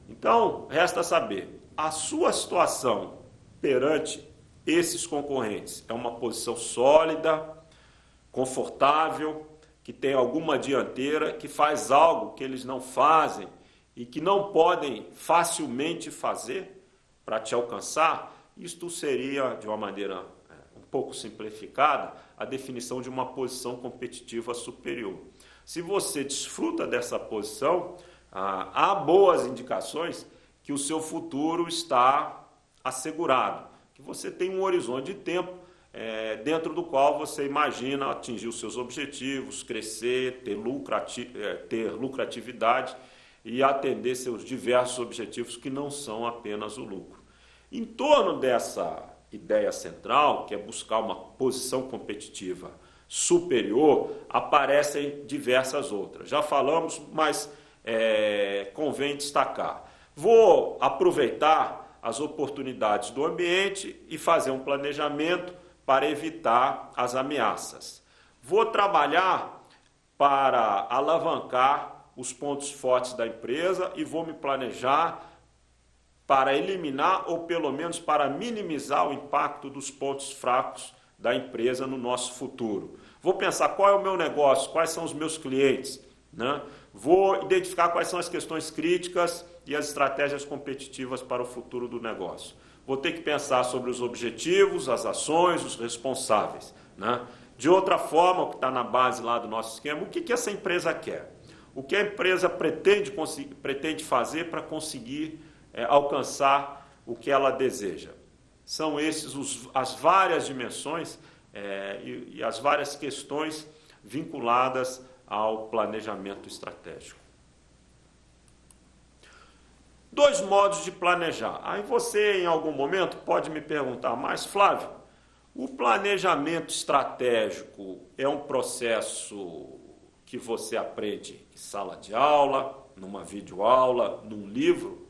Speaker 1: Então, resta saber, a sua situação perante esses concorrentes é uma posição sólida, confortável, que tem alguma dianteira, que faz algo que eles não fazem e que não podem facilmente fazer para te alcançar? Isto seria, de uma maneira um pouco simplificada, a definição de uma posição competitiva superior. Se você desfruta dessa posição, há boas indicações que o seu futuro está assegurado, que você tem um horizonte de tempo dentro do qual você imagina atingir os seus objetivos, crescer, ter lucratividade e atender seus diversos objetivos que não são apenas o lucro. Em torno dessa ideia central, que é buscar uma posição competitiva superior, aparecem diversas outras. Já falamos, mas convém destacar. Vou aproveitar as oportunidades do ambiente e fazer um planejamento para evitar as ameaças. Vou trabalhar para alavancar os pontos fortes da empresa e vou me planejar para eliminar ou pelo menos para minimizar o impacto dos pontos fracos da empresa no nosso futuro. Vou pensar qual é o meu negócio, quais são os meus clientes, né? Vou identificar quais são as questões críticas e as estratégias competitivas para o futuro do negócio. Vou ter que pensar sobre os objetivos, as ações, os responsáveis, né? De outra forma, o que está na base lá do nosso esquema, o que essa empresa quer? O que a empresa pretende fazer para conseguir alcançar o que ela deseja? São esses as várias dimensões e as várias questões vinculadas ao planejamento estratégico. 2 modos de planejar. Aí você, em algum momento, pode me perguntar, mas Flávio, o planejamento estratégico é um processo que você aprende em sala de aula, numa videoaula, num livro?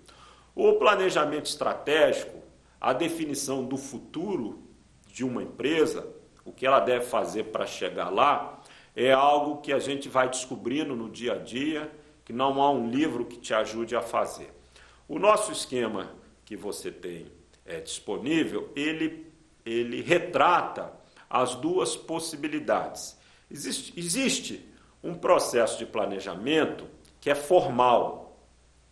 Speaker 1: O planejamento estratégico, a definição do futuro de uma empresa, o que ela deve fazer para chegar lá, é algo que a gente vai descobrindo no dia a dia, que não há um livro que te ajude a fazer. O nosso esquema que você tem disponível, ele retrata as 2 possibilidades. Existe um processo de planejamento que é formal.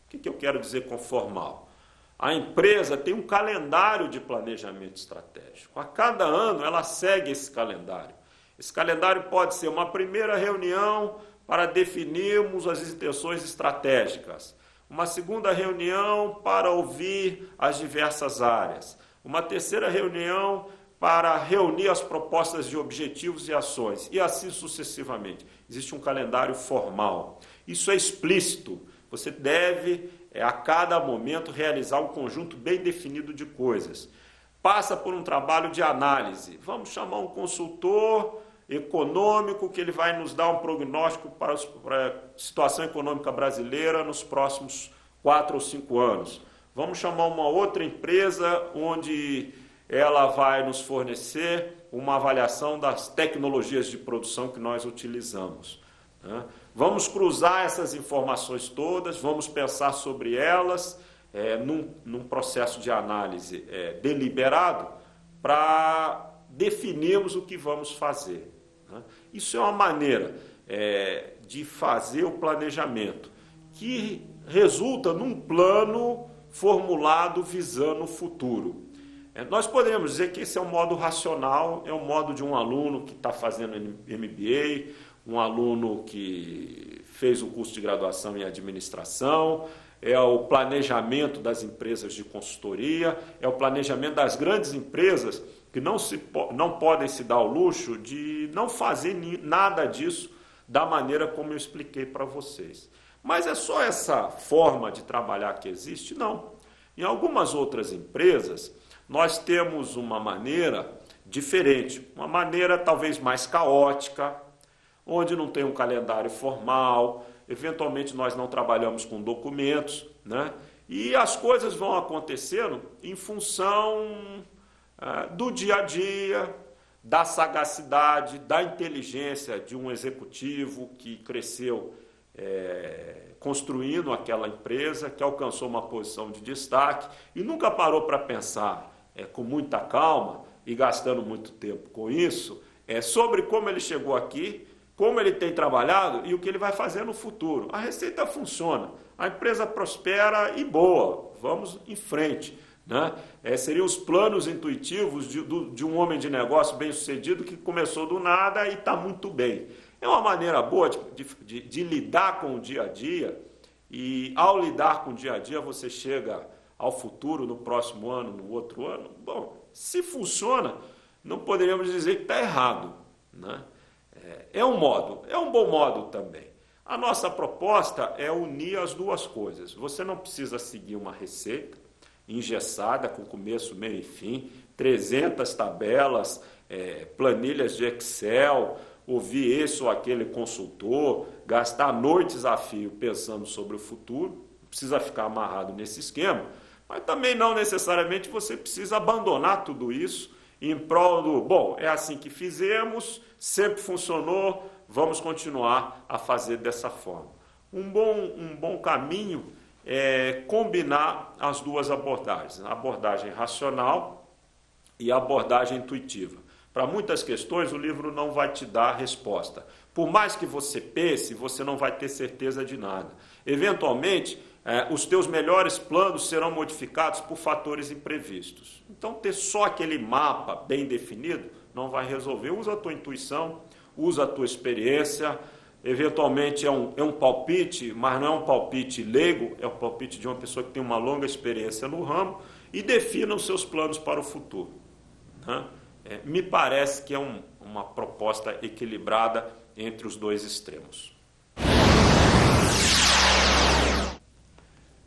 Speaker 1: O que eu quero dizer com formal? A empresa tem um calendário de planejamento estratégico. A cada ano ela segue esse calendário. Esse calendário pode ser uma primeira reunião para definirmos as intenções estratégicas, uma segunda reunião para ouvir as diversas áreas, uma terceira reunião para reunir as propostas de objetivos e ações, e assim sucessivamente. Existe um calendário formal. Isso é explícito. Você deve, a cada momento, realizar um conjunto bem definido de coisas. Passa por um trabalho de análise. Vamos chamar um consultor econômico que ele vai nos dar um prognóstico para a situação econômica brasileira nos próximos 4 ou 5 anos. Vamos chamar uma outra empresa onde ela vai nos fornecer uma avaliação das tecnologias de produção que nós utilizamos, né? Vamos cruzar essas informações todas, vamos pensar sobre elas num processo de análise deliberado para definirmos o que vamos fazer, né? Isso é uma maneira de fazer o planejamento que resulta num plano formulado visando o futuro. Nós podemos dizer que esse é um modo racional, é um modo de um aluno que está fazendo MBA, um aluno que fez o curso de graduação em administração, é o planejamento das empresas de consultoria, é o planejamento das grandes empresas que não podem se dar ao luxo de não fazer nada disso da maneira como eu expliquei para vocês. Mas é só essa forma de trabalhar que existe? Não. Em algumas outras empresas, nós temos uma maneira diferente, uma maneira talvez mais caótica, onde não tem um calendário formal, eventualmente nós não trabalhamos com documentos, né? E as coisas vão acontecendo em função do dia a dia, da sagacidade, da inteligência de um executivo que cresceu construindo aquela empresa, que alcançou uma posição de destaque e nunca parou para pensar com muita calma e gastando muito tempo com isso, sobre como ele chegou aqui, como ele tem trabalhado e o que ele vai fazer no futuro. A receita funciona, a empresa prospera e boa, vamos em frente, né? Seriam os planos intuitivos de um homem de negócio bem-sucedido que começou do nada e está muito bem. É uma maneira boa de lidar com o dia a dia e ao lidar com o dia a dia você chega ao futuro, no próximo ano, no outro ano. Bom, se funciona, não poderíamos dizer que está errado, né? É um modo, é um bom modo também. A nossa proposta é unir as duas coisas. Você não precisa seguir uma receita engessada, com começo, meio e fim, 300 tabelas, planilhas de Excel, ouvir esse ou aquele consultor, gastar noites a fio pensando sobre o futuro. Não precisa ficar amarrado nesse esquema, mas também não necessariamente você precisa abandonar tudo isso em prol do, bom, é assim que fizemos, sempre funcionou, vamos continuar a fazer dessa forma. Um bom caminho é combinar as duas abordagens, a abordagem racional e a abordagem intuitiva. Para muitas questões, o livro não vai te dar a resposta. Por mais que você pense, você não vai ter certeza de nada. Eventualmente, os teus melhores planos serão modificados por fatores imprevistos. Então, ter só aquele mapa bem definido não vai resolver. Usa a tua intuição, usa a tua experiência. Eventualmente é um palpite, mas não é um palpite leigo, é um palpite de uma pessoa que tem uma longa experiência no ramo, e defina os seus planos para o futuro, né? Me parece que é uma proposta equilibrada entre os dois extremos.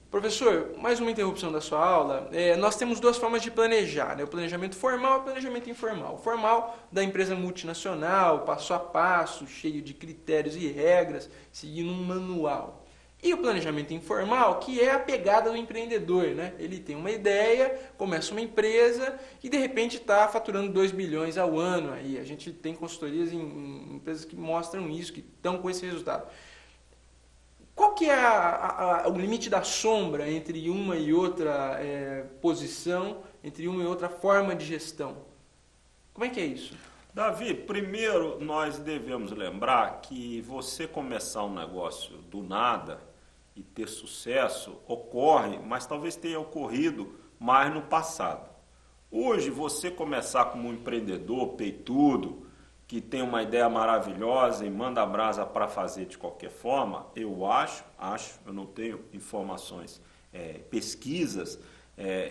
Speaker 2: Professor, mais uma interrupção da sua aula. Nós temos duas formas de planejar, né? O planejamento formal e o planejamento informal. O formal da empresa multinacional, passo a passo, cheio de critérios e regras, seguindo um manual. E o planejamento informal, que é a pegada do empreendedor, né? Ele tem uma ideia, começa uma empresa e de repente está faturando 2 bilhões ao ano. Aí a gente tem consultorias em empresas que mostram isso, que estão com esse resultado. Qual que é o limite da sombra entre uma e outra posição, entre uma e outra forma de gestão? Como é que é isso?
Speaker 1: Davi, primeiro nós devemos lembrar que você começar um negócio do nada e ter sucesso ocorre, mas talvez tenha ocorrido mais no passado. Hoje, você começar como um empreendedor peitudo, que tem uma ideia maravilhosa e manda a brasa para fazer de qualquer forma, eu acho, eu não tenho informações, pesquisas,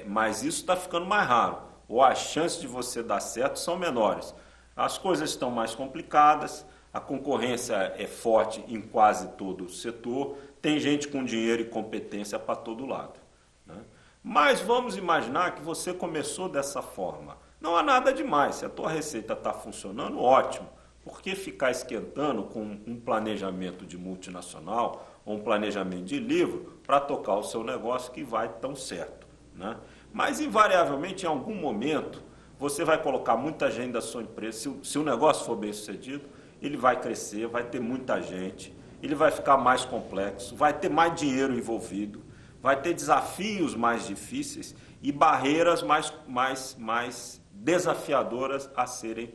Speaker 1: mas isso está ficando mais raro, ou as chances de você dar certo são menores. As coisas estão mais complicadas, a concorrência é forte em quase todo o setor, tem gente com dinheiro e competência para todo lado, né? Mas vamos imaginar que você começou dessa forma. Não há nada demais, se a tua receita está funcionando, ótimo. Por que ficar esquentando com um planejamento de multinacional ou um planejamento de livro para tocar o seu negócio que vai tão certo, né? Mas, invariavelmente, em algum momento, você vai colocar muita gente da sua empresa. Se o negócio for bem sucedido, ele vai crescer, vai ter muita gente, ele vai ficar mais complexo, vai ter mais dinheiro envolvido, vai ter desafios mais difíceis e barreiras mais desafiadoras a serem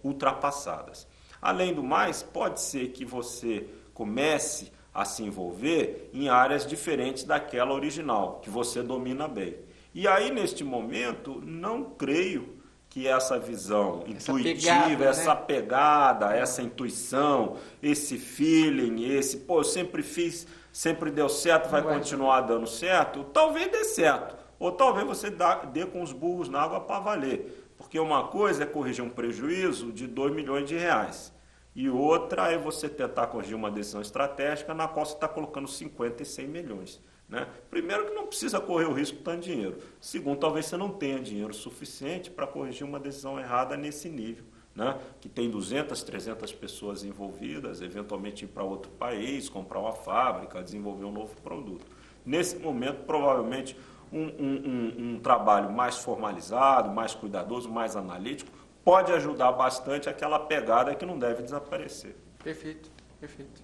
Speaker 1: ultrapassadas. Além do mais, pode ser que você comece a se envolver em áreas diferentes daquela original, que você domina bem. E aí, neste momento, não creio que essa visão intuitiva, essa pegada, essa intuição, esse feeling, eu sempre fiz, sempre deu certo, vai continuar dando certo, talvez dê certo. Ou talvez você dê com os burros na água para valer. Porque uma coisa é corrigir um prejuízo de 2 milhões de reais. E outra é você tentar corrigir uma decisão estratégica na qual você está colocando 50 e 100 milhões. Né? Primeiro, que não precisa correr o risco de tanto dinheiro. Segundo, talvez você não tenha dinheiro suficiente para corrigir uma decisão errada nesse nível, né? Que tem 200, 300 pessoas envolvidas, eventualmente ir para outro país, comprar uma fábrica, desenvolver um novo produto. Nesse momento, provavelmente, um trabalho mais formalizado, mais cuidadoso, mais analítico, pode ajudar bastante aquela pegada que não deve desaparecer.
Speaker 2: Perfeito, perfeito.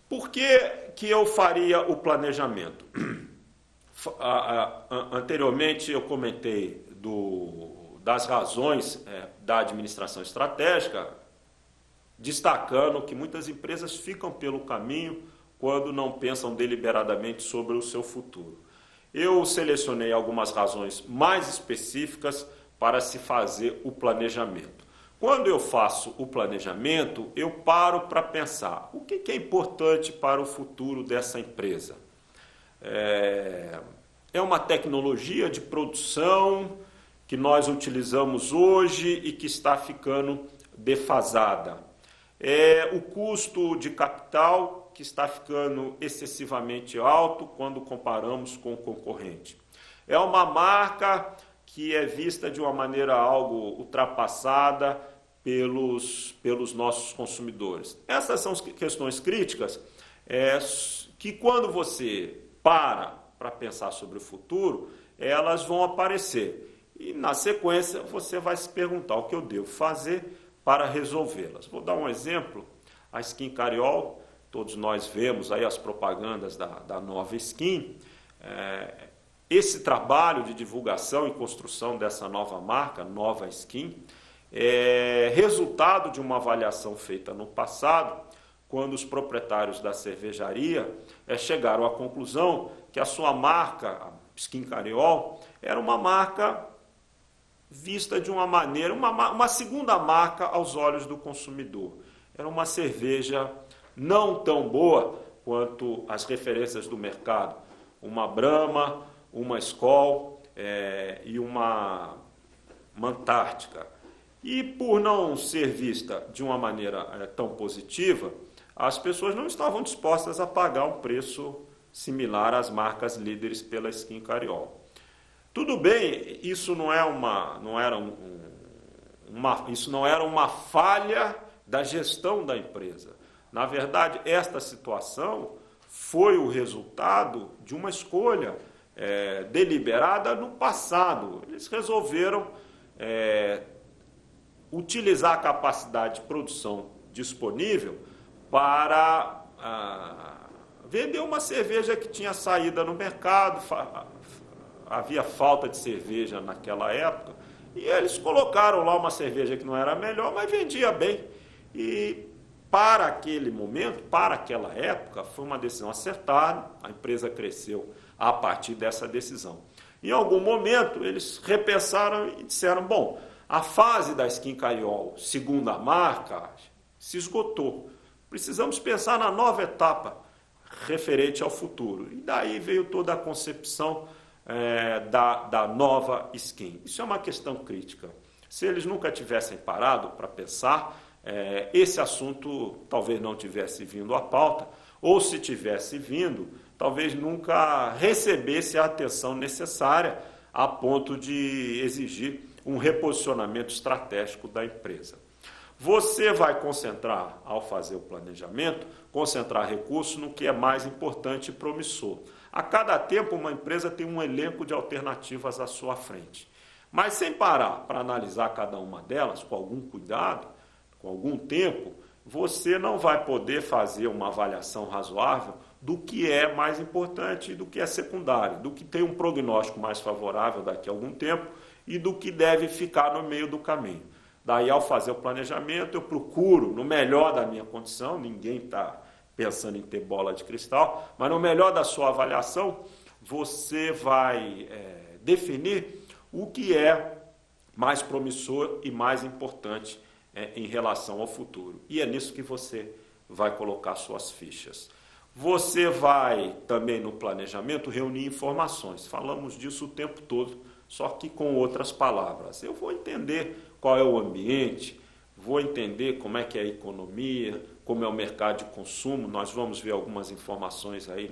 Speaker 1: Por que eu faria o planejamento? Anteriormente eu comentei das razões da administração estratégica, destacando que muitas empresas ficam pelo caminho quando não pensam deliberadamente sobre o seu futuro. Eu selecionei algumas razões mais específicas para se fazer o planejamento. Quando eu faço o planejamento, eu paro para pensar o que é importante para o futuro dessa empresa. É uma tecnologia de produção que nós utilizamos hoje e que está ficando defasada. É o custo de capital que está ficando excessivamente alto quando comparamos com o concorrente. É uma marca que é vista de uma maneira algo ultrapassada pelos nossos consumidores. Essas são questões críticas que quando você para pensar sobre o futuro, elas vão aparecer. E na sequência você vai se perguntar o que eu devo fazer para resolvê-las. Vou dar um exemplo, a Skin Cariol, todos nós vemos aí as propagandas da nova Skin. Esse trabalho de divulgação e construção dessa nova marca, Nova Skin, é resultado de uma avaliação feita no passado, quando os proprietários da cervejaria chegaram à conclusão que a sua marca, a Skin Cariol, era uma marca vista de uma maneira, uma segunda marca aos olhos do consumidor. Era uma cerveja não tão boa quanto as referências do mercado. Uma Brahma, uma Skol e uma Antártica. E por não ser vista de uma maneira tão positiva, as pessoas não estavam dispostas a pagar um preço similar às marcas líderes pela Skin Cariol. Tudo bem, isso não era uma falha da gestão da empresa. Na verdade, esta situação foi o resultado de uma escolha deliberada no passado. Eles resolveram utilizar a capacidade de produção disponível para vender uma cerveja que tinha saída no mercado. Havia falta de cerveja naquela época, e eles colocaram lá uma cerveja que não era a melhor, mas vendia bem. E para aquele momento, para aquela época, foi uma decisão acertada, a empresa cresceu a partir dessa decisão. Em algum momento, eles repensaram e disseram, bom, a fase da Skin Cariol, segunda marca, se esgotou. Precisamos pensar na nova etapa referente ao futuro. E daí veio toda a concepção da nova Skin. Isso é uma questão crítica. Se eles nunca tivessem parado para pensar, esse assunto talvez não tivesse vindo à pauta, ou se tivesse vindo, talvez nunca recebesse a atenção necessária a ponto de exigir um reposicionamento estratégico da empresa. Você vai concentrar, ao fazer o planejamento, concentrar recursos no que é mais importante e promissor. A cada tempo, uma empresa tem um elenco de alternativas à sua frente. Mas sem parar para analisar cada uma delas, com algum cuidado, com algum tempo, você não vai poder fazer uma avaliação razoável do que é mais importante e do que é secundário, do que tem um prognóstico mais favorável daqui a algum tempo e do que deve ficar no meio do caminho. Daí, ao fazer o planejamento, eu procuro, no melhor da minha condição, ninguém está pensando em ter bola de cristal, mas no melhor da sua avaliação, você vai definir o que é mais promissor e mais importante em relação ao futuro. E é nisso que você vai colocar suas fichas. Você vai também no planejamento reunir informações. Falamos disso o tempo todo, só que com outras palavras. Eu vou entender qual é o ambiente, vou entender como é que é a economia, como é o mercado de consumo. Nós vamos ver algumas informações aí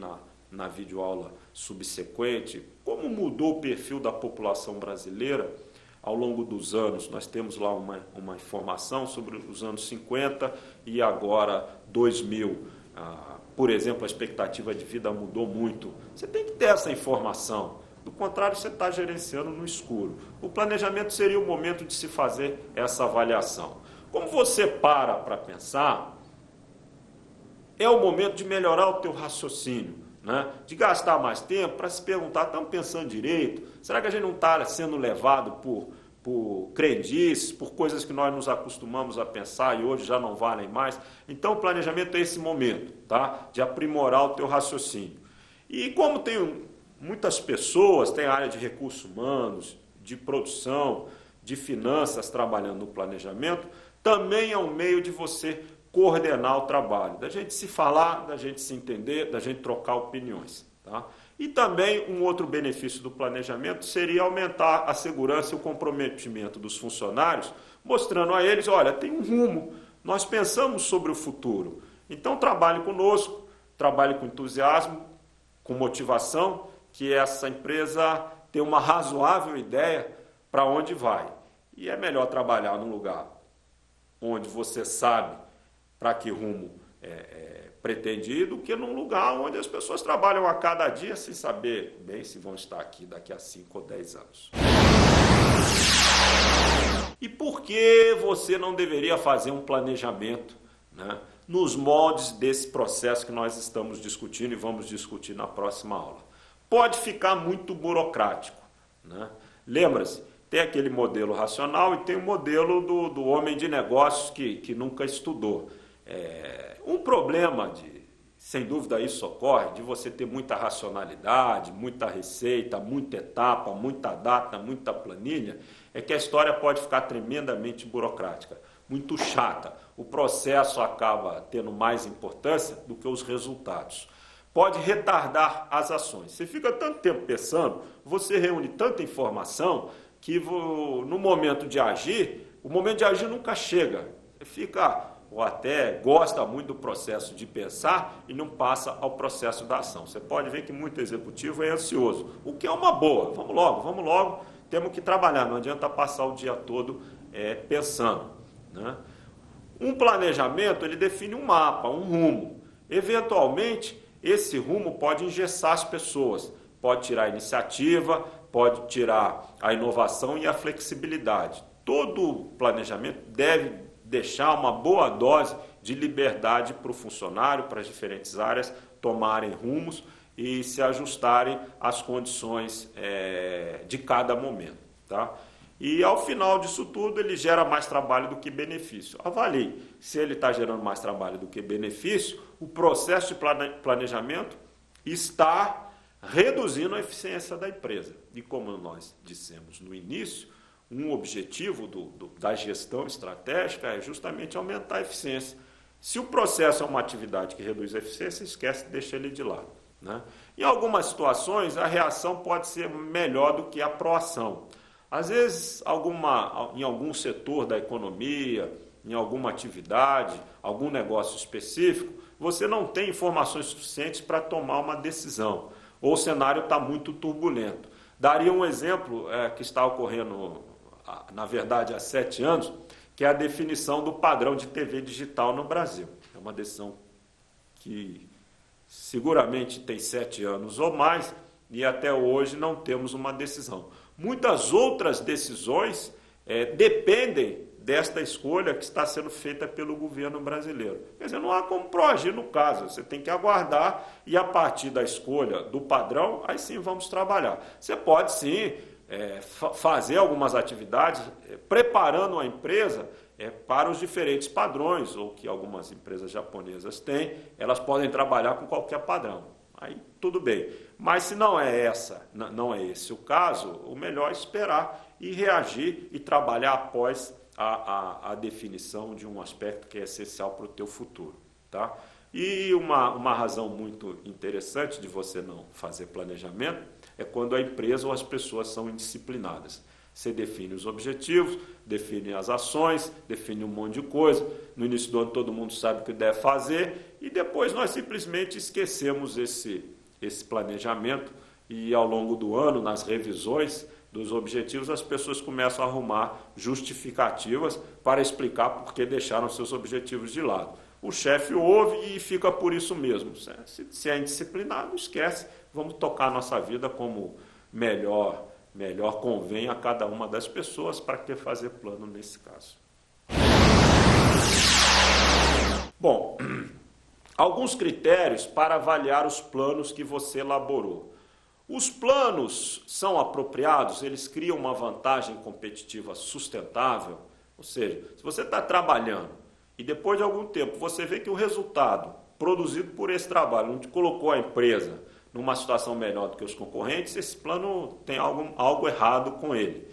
Speaker 1: na videoaula subsequente. Como mudou o perfil da população brasileira ao longo dos anos. Nós temos lá uma informação sobre os anos 50 e agora 2000. Por exemplo, a expectativa de vida mudou muito. Você tem que ter essa informação. Do contrário, você está gerenciando no escuro. O planejamento seria o momento de se fazer essa avaliação. Como você para pensar, é o momento de melhorar o teu raciocínio, né? De gastar mais tempo para se perguntar, estamos pensando direito? Será que a gente não está sendo levado por crendices, por coisas que nós nos acostumamos a pensar e hoje já não valem mais? Então, o planejamento é esse momento, tá? De aprimorar o teu raciocínio. E como tem muitas pessoas, tem a área de recursos humanos, de produção, de finanças trabalhando no planejamento, também é um meio de você coordenar o trabalho, da gente se falar, da gente se entender, da gente trocar opiniões. Tá? E também um outro benefício do planejamento seria aumentar a segurança e o comprometimento dos funcionários, mostrando a eles, olha, tem um rumo, nós pensamos sobre o futuro. Então trabalhe conosco, trabalhe com entusiasmo, com motivação, que essa empresa tenha uma razoável ideia para onde vai. E é melhor trabalhar num lugar onde você sabe para que rumo pretende ir, do que num lugar onde as pessoas trabalham a cada dia sem saber bem se vão estar aqui daqui a 5 ou 10 anos. E por que você não deveria fazer um planejamento, né, nos moldes desse processo que nós estamos discutindo e vamos discutir na próxima aula? Pode ficar muito burocrático, né? Lembra-se, tem aquele modelo racional e tem o modelo do homem de negócios que nunca estudou. Um problema, sem dúvida isso ocorre, de você ter muita racionalidade, muita receita, muita etapa, muita data, muita planilha, é que a história pode ficar tremendamente burocrática, muito chata. O processo acaba tendo mais importância do que os resultados. Pode retardar as ações. Você fica tanto tempo pensando, você reúne tanta informação que no momento de agir, o momento de agir nunca chega. Você fica, ou até gosta muito do processo de pensar e não passa ao processo da ação. Você pode ver que muito executivo é ansioso, o que é uma boa. Vamos logo, temos que trabalhar, não adianta passar o dia todo pensando, né? Um planejamento, ele define um mapa, um rumo. Eventualmente, esse rumo pode engessar as pessoas, pode tirar a iniciativa, pode tirar a inovação e a flexibilidade. Todo planejamento deve deixar uma boa dose de liberdade para o funcionário, para as diferentes áreas tomarem rumos e se ajustarem às condições de cada momento. Tá? E ao final disso tudo, ele gera mais trabalho do que benefício. Avalie, se ele está gerando mais trabalho do que benefício, o processo de planejamento está reduzindo a eficiência da empresa. E como nós dissemos no início, um objetivo da gestão estratégica é justamente aumentar a eficiência. Se o processo é uma atividade que reduz a eficiência, esquece, deixa ele de lado, né? Em algumas situações, a reação pode ser melhor do que a proação. Às vezes, em algum setor da economia, em alguma atividade, algum negócio específico, você não tem informações suficientes para tomar uma decisão, ou o cenário está muito turbulento. Daria um exemplo que está ocorrendo, na verdade, há 7 anos, que é a definição do padrão de TV digital no Brasil. É uma decisão que seguramente tem 7 anos ou mais, e até hoje não temos uma decisão. Muitas outras decisões dependem desta escolha que está sendo feita pelo governo brasileiro. Quer dizer, não há como proagir no caso, você tem que aguardar e a partir da escolha do padrão, aí sim vamos trabalhar. Você pode sim fazer algumas atividades preparando a empresa para os diferentes padrões, ou que algumas empresas japonesas têm, elas podem trabalhar com qualquer padrão. Aí tudo bem. Mas se não é esse o caso, o melhor é esperar e reagir e trabalhar após a definição de um aspecto que é essencial para o teu futuro. Tá? E uma razão muito interessante de você não fazer planejamento é quando a empresa ou as pessoas são indisciplinadas. Você define os objetivos, define as ações, define um monte de coisa. No início do ano todo mundo sabe o que deve fazer e depois nós simplesmente esquecemos esse planejamento e ao longo do ano, nas revisões dos objetivos, as pessoas começam a arrumar justificativas para explicar por que deixaram seus objetivos de lado. O chefe ouve e fica por isso mesmo. Se é indisciplinado, esquece. Vamos tocar a nossa vida como melhor convém a cada uma das pessoas. Para que fazer plano nesse caso? Bom, alguns critérios para avaliar os planos que você elaborou. Os planos são apropriados, eles criam uma vantagem competitiva sustentável. Ou seja, se você está trabalhando e depois de algum tempo você vê que o resultado produzido por esse trabalho não te colocou a empresa numa situação melhor do que os concorrentes, esse plano tem algo errado com ele.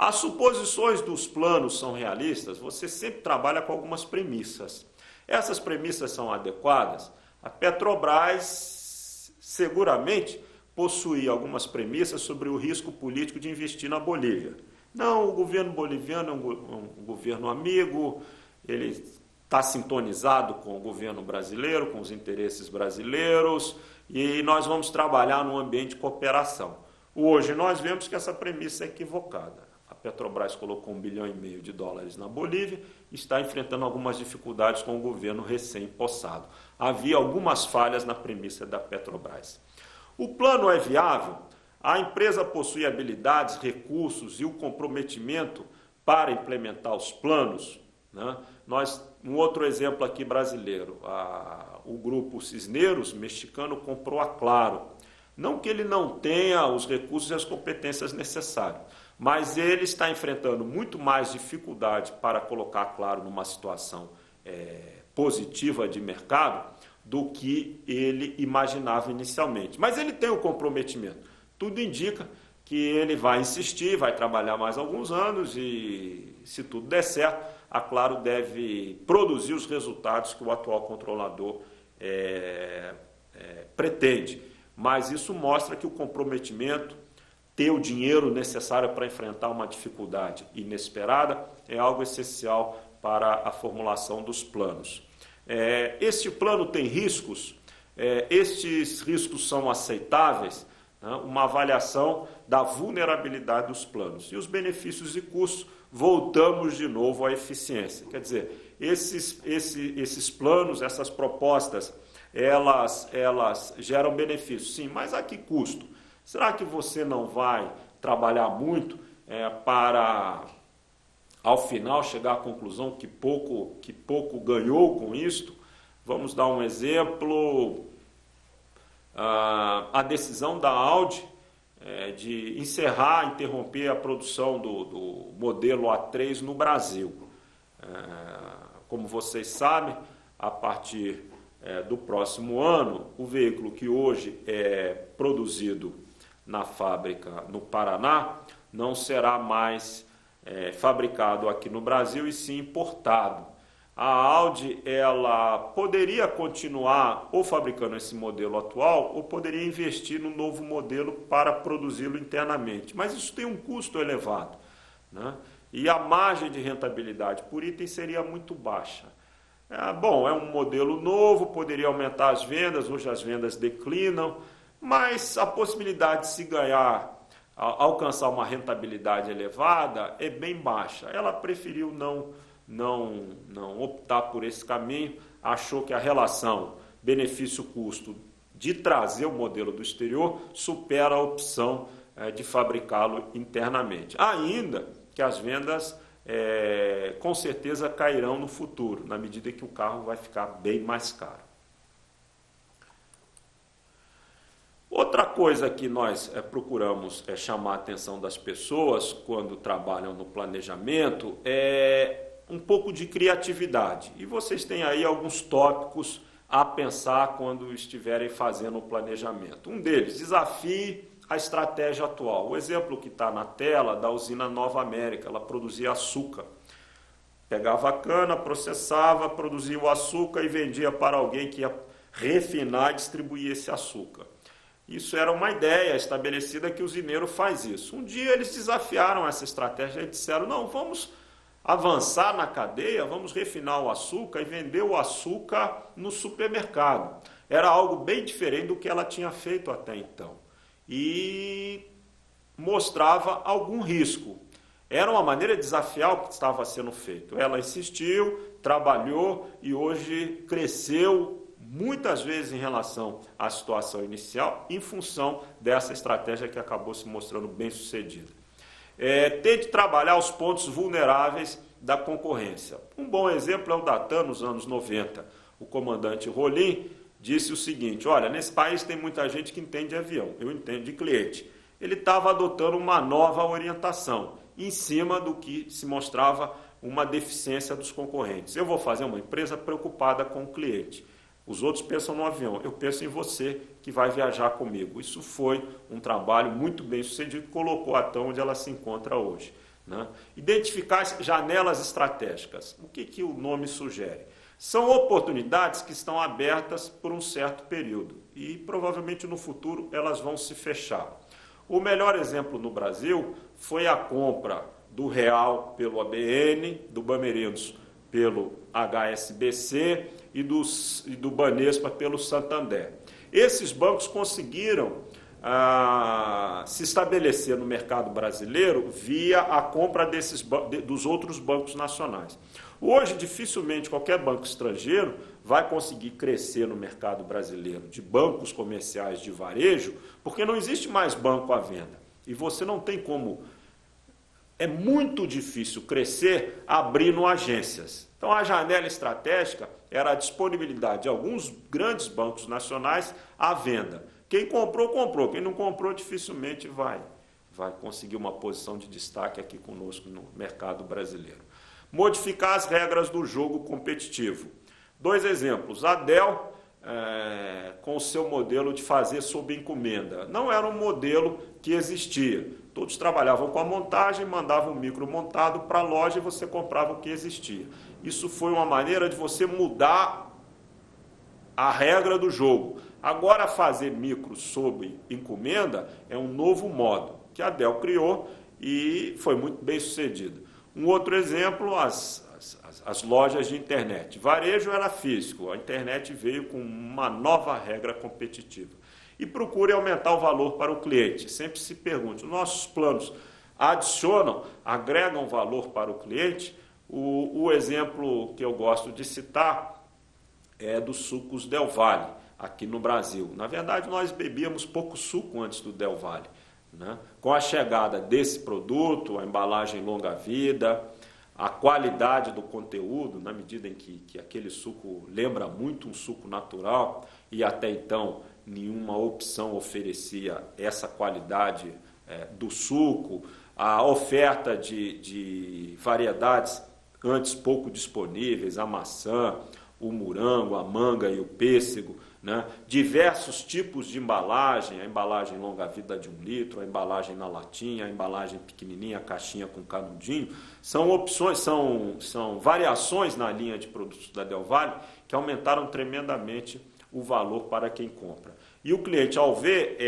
Speaker 1: As suposições dos planos são realistas, você sempre trabalha com algumas premissas. Essas premissas são adequadas? A Petrobras seguramente possuía algumas premissas sobre o risco político de investir na Bolívia. Não, o governo boliviano é um governo amigo, ele está sintonizado com o governo brasileiro, com os interesses brasileiros, e nós vamos trabalhar num ambiente de cooperação. Hoje nós vemos que essa premissa é equivocada. A Petrobras colocou US$ 1,5 bilhão na Bolívia e está enfrentando algumas dificuldades com o governo recém-possado. Havia algumas falhas na premissa da Petrobras. O plano é viável? A empresa possui habilidades, recursos e o comprometimento para implementar os planos, né? Um outro exemplo aqui brasileiro, o grupo Cisneros, mexicano, comprou a Claro. Não que ele não tenha os recursos e as competências necessárias, mas ele está enfrentando muito mais dificuldade para colocar a Claro numa situação positiva de mercado do que ele imaginava inicialmente. Mas ele tem o comprometimento. Tudo indica que ele vai insistir, vai trabalhar mais alguns anos e, se tudo der certo, a Claro deve produzir os resultados que o atual controlador pretende. Mas isso mostra que o comprometimento, ter o dinheiro necessário para enfrentar uma dificuldade inesperada, é algo essencial para a formulação dos planos. Este plano tem riscos, estes riscos são aceitáveis, né? Uma avaliação da vulnerabilidade dos planos. E os benefícios e custos, voltamos de novo à eficiência. Quer dizer, esses planos, essas propostas, elas geram benefícios, sim, mas a que custo? Será que você não vai trabalhar muito para, ao final, chegar à conclusão que pouco ganhou com isto? Vamos dar um exemplo. A decisão da Audi de interromper a produção do modelo A3 no Brasil. Como vocês sabem, a partir do próximo ano, o veículo que hoje é produzido na fábrica no Paraná não será mais fabricado aqui no Brasil e sim importado. A Audi ela poderia continuar ou fabricando esse modelo atual ou poderia investir no novo modelo para produzi-lo internamente. Mas isso tem um custo elevado, né? E a margem de rentabilidade por item seria muito baixa. É um modelo novo, poderia aumentar as vendas, hoje as vendas declinam, mas a possibilidade de se alcançar uma rentabilidade elevada é bem baixa. Ela preferiu não optar por esse caminho, achou que a relação benefício-custo de trazer o modelo do exterior supera a opção de fabricá-lo internamente. Ainda que as vendas com certeza cairão no futuro, na medida que o carro vai ficar bem mais caro. Outra coisa que nós procuramos chamar a atenção das pessoas quando trabalham no planejamento é um pouco de criatividade. E vocês têm aí alguns tópicos a pensar quando estiverem fazendo o planejamento. Um deles, desafie a estratégia atual. O exemplo que está na tela da usina Nova América, ela produzia açúcar. Pegava a cana, processava, produzia o açúcar e vendia para alguém que ia refinar e distribuir esse açúcar. Isso era uma ideia estabelecida que o usineiro faz isso. Um dia eles desafiaram essa estratégia e disseram, não, vamos avançar na cadeia, vamos refinar o açúcar e vender o açúcar no supermercado. Era algo bem diferente do que ela tinha feito até então. E mostrava algum risco. Era uma maneira de desafiar o que estava sendo feito. Ela insistiu, trabalhou e hoje cresceu muitas vezes em relação à situação inicial, em função dessa estratégia que acabou se mostrando bem sucedida. Tente trabalhar os pontos vulneráveis da concorrência. Um bom exemplo é o Datan nos anos 90. O comandante Rolim disse o seguinte, olha, nesse país tem muita gente que entende de avião, eu entendo de cliente. Ele estava adotando uma nova orientação, em cima do que se mostrava uma deficiência dos concorrentes. Eu vou fazer uma empresa preocupada com o cliente. Os outros pensam no avião, eu penso em você que vai viajar comigo. Isso foi um trabalho muito bem sucedido que colocou a TAM onde ela se encontra hoje. né? Identificar janelas estratégicas. O que o nome sugere? São oportunidades que estão abertas por um certo período e provavelmente no futuro elas vão se fechar. O melhor exemplo no Brasil foi a compra do Real pelo ABN, do Bamerindos pelo HSBC e do Banespa pelo Santander. Esses bancos conseguiram se estabelecer no mercado brasileiro via a compra dos outros bancos nacionais. Hoje, dificilmente qualquer banco estrangeiro vai conseguir crescer no mercado brasileiro de bancos comerciais de varejo, porque não existe mais banco à venda. E você não tem como... É muito difícil crescer abrindo agências. Então, a janela estratégica era a disponibilidade de alguns grandes bancos nacionais à venda. Quem comprou, comprou. Quem não comprou, dificilmente vai conseguir uma posição de destaque aqui conosco no mercado brasileiro. Modificar as regras do jogo competitivo. 2 exemplos. A Dell, com o seu modelo de fazer sob encomenda. Não era um modelo que existia. Todos trabalhavam com a montagem, mandavam o micro montado para a loja e você comprava o que existia. Isso foi uma maneira de você mudar a regra do jogo. Agora, fazer micro sob encomenda é um novo modo que a Dell criou e foi muito bem sucedido. Um outro exemplo, as lojas de internet. Varejo era físico, a internet veio com uma nova regra competitiva. E procure aumentar o valor para o cliente. Sempre se pergunte, os nossos planos adicionam, agregam valor para o cliente? O exemplo que eu gosto de citar é dos sucos Del Valle, aqui no Brasil. Na verdade, nós bebíamos pouco suco antes do Del Valle, né? Com a chegada desse produto, a embalagem longa vida, a qualidade do conteúdo, na medida em que aquele suco lembra muito um suco natural, e até então nenhuma opção oferecia essa qualidade do suco, a oferta de variedades antes pouco disponíveis, a maçã, o morango, a manga e o pêssego, né? Diversos tipos de embalagem, a embalagem longa vida de 1 litro, a embalagem na latinha, a embalagem pequenininha, a caixinha com canudinho, são opções, são variações na linha de produtos da Del Valle que aumentaram tremendamente o valor para quem compra. E o cliente, ao ver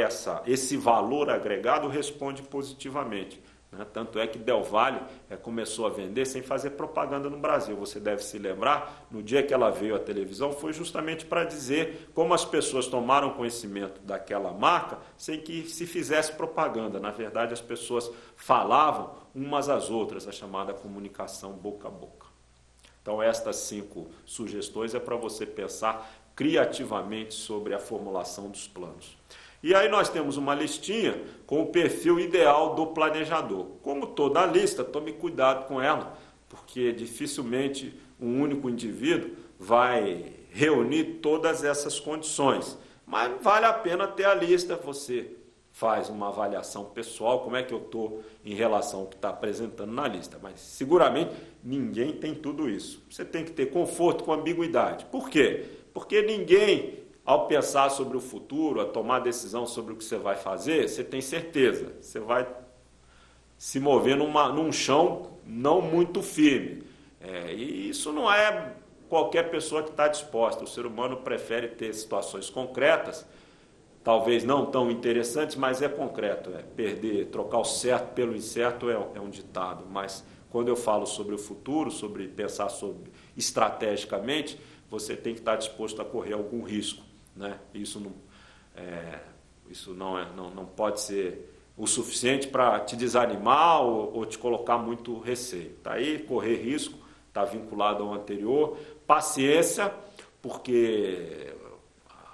Speaker 1: esse valor agregado, responde positivamente. Tanto é que Del Valle começou a vender sem fazer propaganda no Brasil. Você deve se lembrar, no dia que ela veio à televisão, foi justamente para dizer como as pessoas tomaram conhecimento daquela marca sem que se fizesse propaganda. Na verdade, as pessoas falavam umas às outras, a chamada comunicação boca a boca. Então, estas 5 sugestões é para você pensar criativamente sobre a formulação dos planos. E aí nós temos uma listinha com o perfil ideal do planejador. Como toda lista, tome cuidado com ela, porque dificilmente um único indivíduo vai reunir todas essas condições. Mas vale a pena ter a lista, você faz uma avaliação pessoal, como é que eu estou em relação ao que está apresentando na lista. Mas seguramente ninguém tem tudo isso. Você tem que ter conforto com ambiguidade. Por quê? Porque ninguém... Ao pensar sobre o futuro, a tomar decisão sobre o que você vai fazer, você tem certeza. Você vai se mover num chão não muito firme. E isso não é qualquer pessoa que está disposta. O ser humano prefere ter situações concretas, talvez não tão interessantes, mas é concreto. Trocar o certo pelo incerto é um ditado. Mas quando eu falo sobre o futuro, sobre pensar sobre estrategicamente, você tem que estar disposto a correr algum risco. Né? Isso não pode ser o suficiente para te desanimar ou te colocar muito receio. Tá aí, correr risco, está vinculado ao anterior. Paciência, porque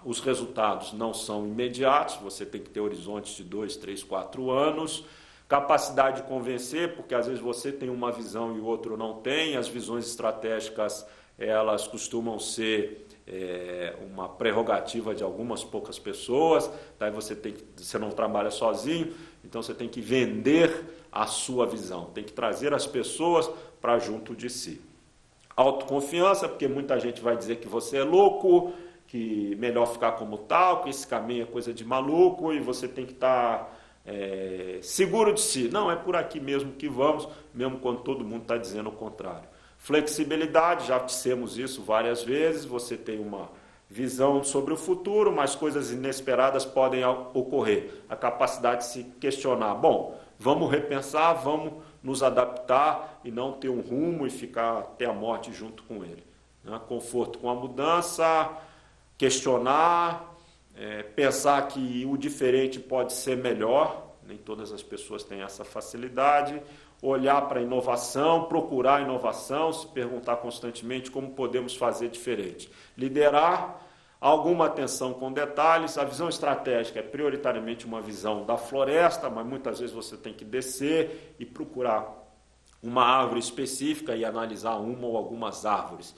Speaker 1: os resultados não são imediatos, você tem que ter horizontes de 2, 3, 4 anos. Capacidade de convencer, porque às vezes você tem uma visão e o outro não tem. As visões estratégicas, elas costumam ser uma prerrogativa de algumas poucas pessoas. Daí você não trabalha sozinho, então você tem que vender a sua visão, tem que trazer as pessoas para junto de si. Autoconfiança, porque muita gente vai dizer que você é louco, que melhor ficar como tal, que esse caminho é coisa de maluco, e você tem que estar seguro de si. Não, é por aqui mesmo que vamos, mesmo quando todo mundo está dizendo o contrário. Flexibilidade, já dissemos isso várias vezes, você tem uma visão sobre o futuro, mas coisas inesperadas podem ocorrer. A capacidade de se questionar, bom, vamos repensar, vamos nos adaptar e não ter um rumo e ficar até a morte junto com ele. Conforto com a mudança, questionar, pensar que o diferente pode ser melhor, nem todas as pessoas têm essa facilidade, olhar para a inovação, procurar inovação, se perguntar constantemente como podemos fazer diferente. Liderar, alguma atenção com detalhes, a visão estratégica é prioritariamente uma visão da floresta, mas muitas vezes você tem que descer e procurar uma árvore específica e analisar uma ou algumas árvores.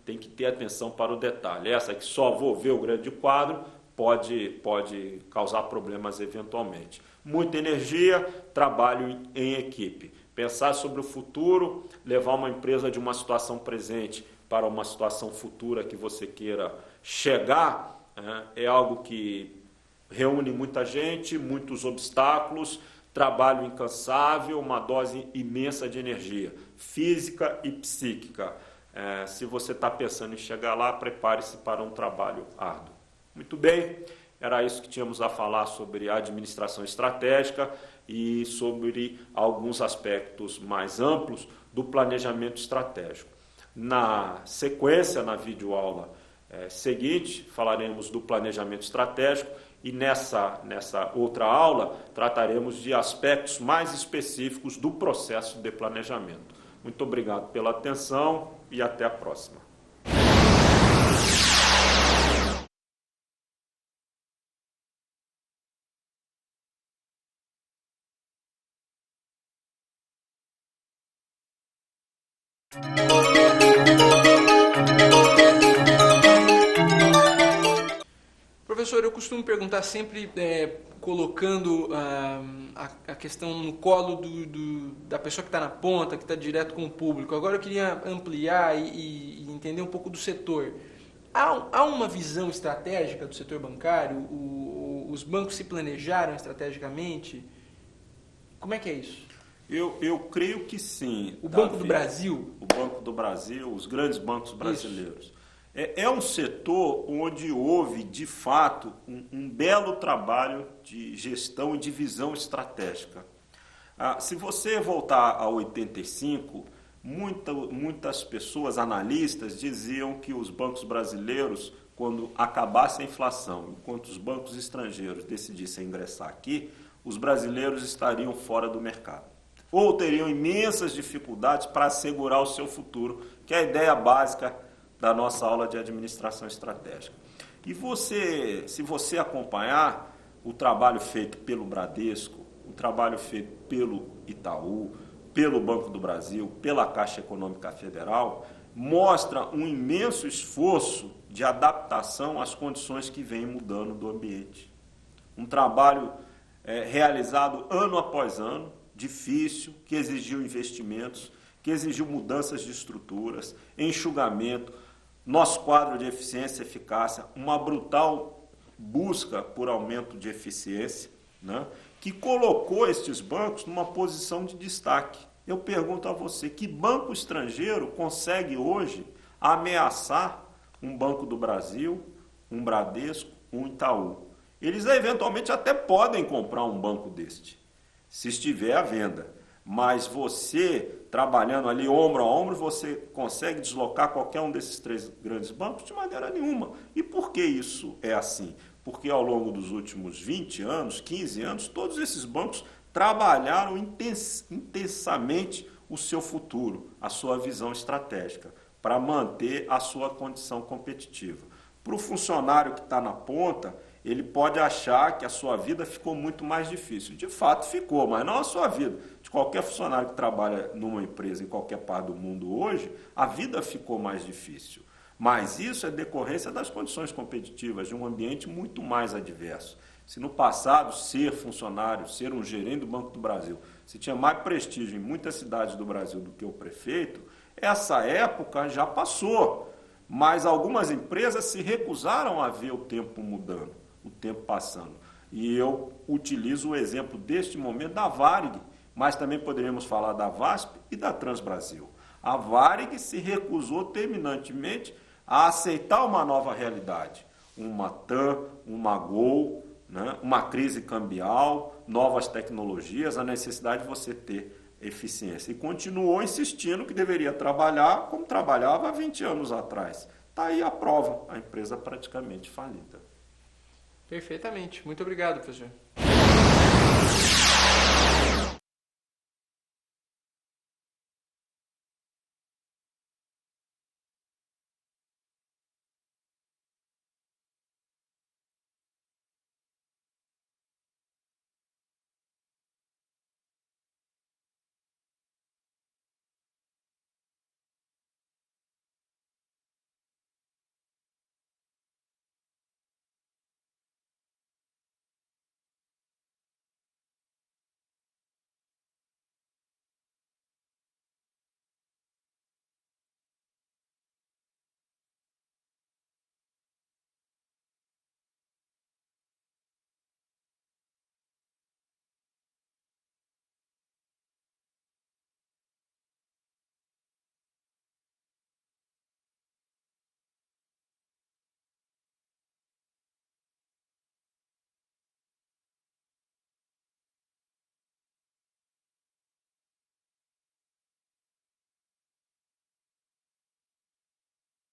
Speaker 1: Tem que ter atenção para o detalhe. Essa que só vou ver o grande quadro pode causar problemas eventualmente. Muita energia, trabalho em equipe. Pensar sobre o futuro, levar uma empresa de uma situação presente para uma situação futura que você queira chegar, é algo que reúne muita gente, muitos obstáculos, trabalho incansável, uma dose imensa de energia, física e psíquica. Se você está pensando em chegar lá, prepare-se para um trabalho árduo. Muito bem, era isso que tínhamos a falar sobre a administração estratégica e sobre alguns aspectos mais amplos do planejamento estratégico. Na sequência, na videoaula seguinte, falaremos do planejamento estratégico e nessa outra aula trataremos de aspectos mais específicos do processo de planejamento. Muito obrigado pela atenção e até a próxima.
Speaker 2: Professor, eu costumo perguntar sempre colocando a questão no colo da pessoa que está na ponta, que está direto com o público. Agora eu queria ampliar e entender um pouco do setor. Há uma visão estratégica do setor bancário? Os bancos se planejaram estrategicamente? Como é que é isso?
Speaker 1: Eu creio que sim.
Speaker 2: O Banco do Brasil?
Speaker 1: O Banco do Brasil, os grandes bancos brasileiros. É um setor onde houve, de fato, um belo trabalho de gestão e de visão estratégica. Se você voltar a 85, muitas pessoas, analistas, diziam que os bancos brasileiros, quando acabasse a inflação, enquanto os bancos estrangeiros decidissem ingressar aqui, os brasileiros estariam fora do mercado. Ou teriam imensas dificuldades para assegurar o seu futuro, que é a ideia básica da nossa aula de administração estratégica. E se você acompanhar o trabalho feito pelo Bradesco, o trabalho feito pelo Itaú, pelo Banco do Brasil, pela Caixa Econômica Federal, mostra um imenso esforço de adaptação às condições que vêm mudando do ambiente. Um trabalho realizado ano após ano, difícil, que exigiu investimentos, que exigiu mudanças de estruturas, enxugamento, nosso quadro de eficiência e eficácia, uma brutal busca por aumento de eficiência, que colocou estes bancos numa posição de destaque. Eu pergunto a você, que banco estrangeiro consegue hoje ameaçar um Banco do Brasil, um Bradesco, um Itaú? Eles eventualmente até podem comprar um banco deste, se estiver à venda. Mas você, trabalhando ali ombro a ombro, você consegue deslocar qualquer um desses três grandes bancos? De maneira nenhuma. E por que isso é assim? Porque ao longo dos últimos 20 anos, 15 anos, todos esses bancos trabalharam intensamente o seu futuro, a sua visão estratégica, para manter a sua condição competitiva. Para o funcionário que está na ponta, ele pode achar que a sua vida ficou muito mais difícil. De fato ficou, mas não a sua vida. De qualquer funcionário que trabalha numa empresa em qualquer parte do mundo hoje, a vida ficou mais difícil. Mas isso é decorrência das condições competitivas, de um ambiente muito mais adverso. Se no passado ser funcionário, ser um gerente do Banco do Brasil, se tinha mais prestígio em muitas cidades do Brasil do que o prefeito, essa época já passou. Mas algumas empresas se recusaram a ver o tempo mudando, o tempo passando. E eu utilizo o exemplo deste momento da Varig, mas também poderíamos falar da VASP e da Transbrasil. A Varig se recusou terminantemente a aceitar uma nova realidade, uma TAM, uma Gol, né, uma crise cambial, novas tecnologias, a necessidade de você ter eficiência. E continuou insistindo que deveria trabalhar como trabalhava há 20 anos atrás. Está aí a prova, a empresa praticamente falida.
Speaker 2: Perfeitamente. Muito obrigado, professor.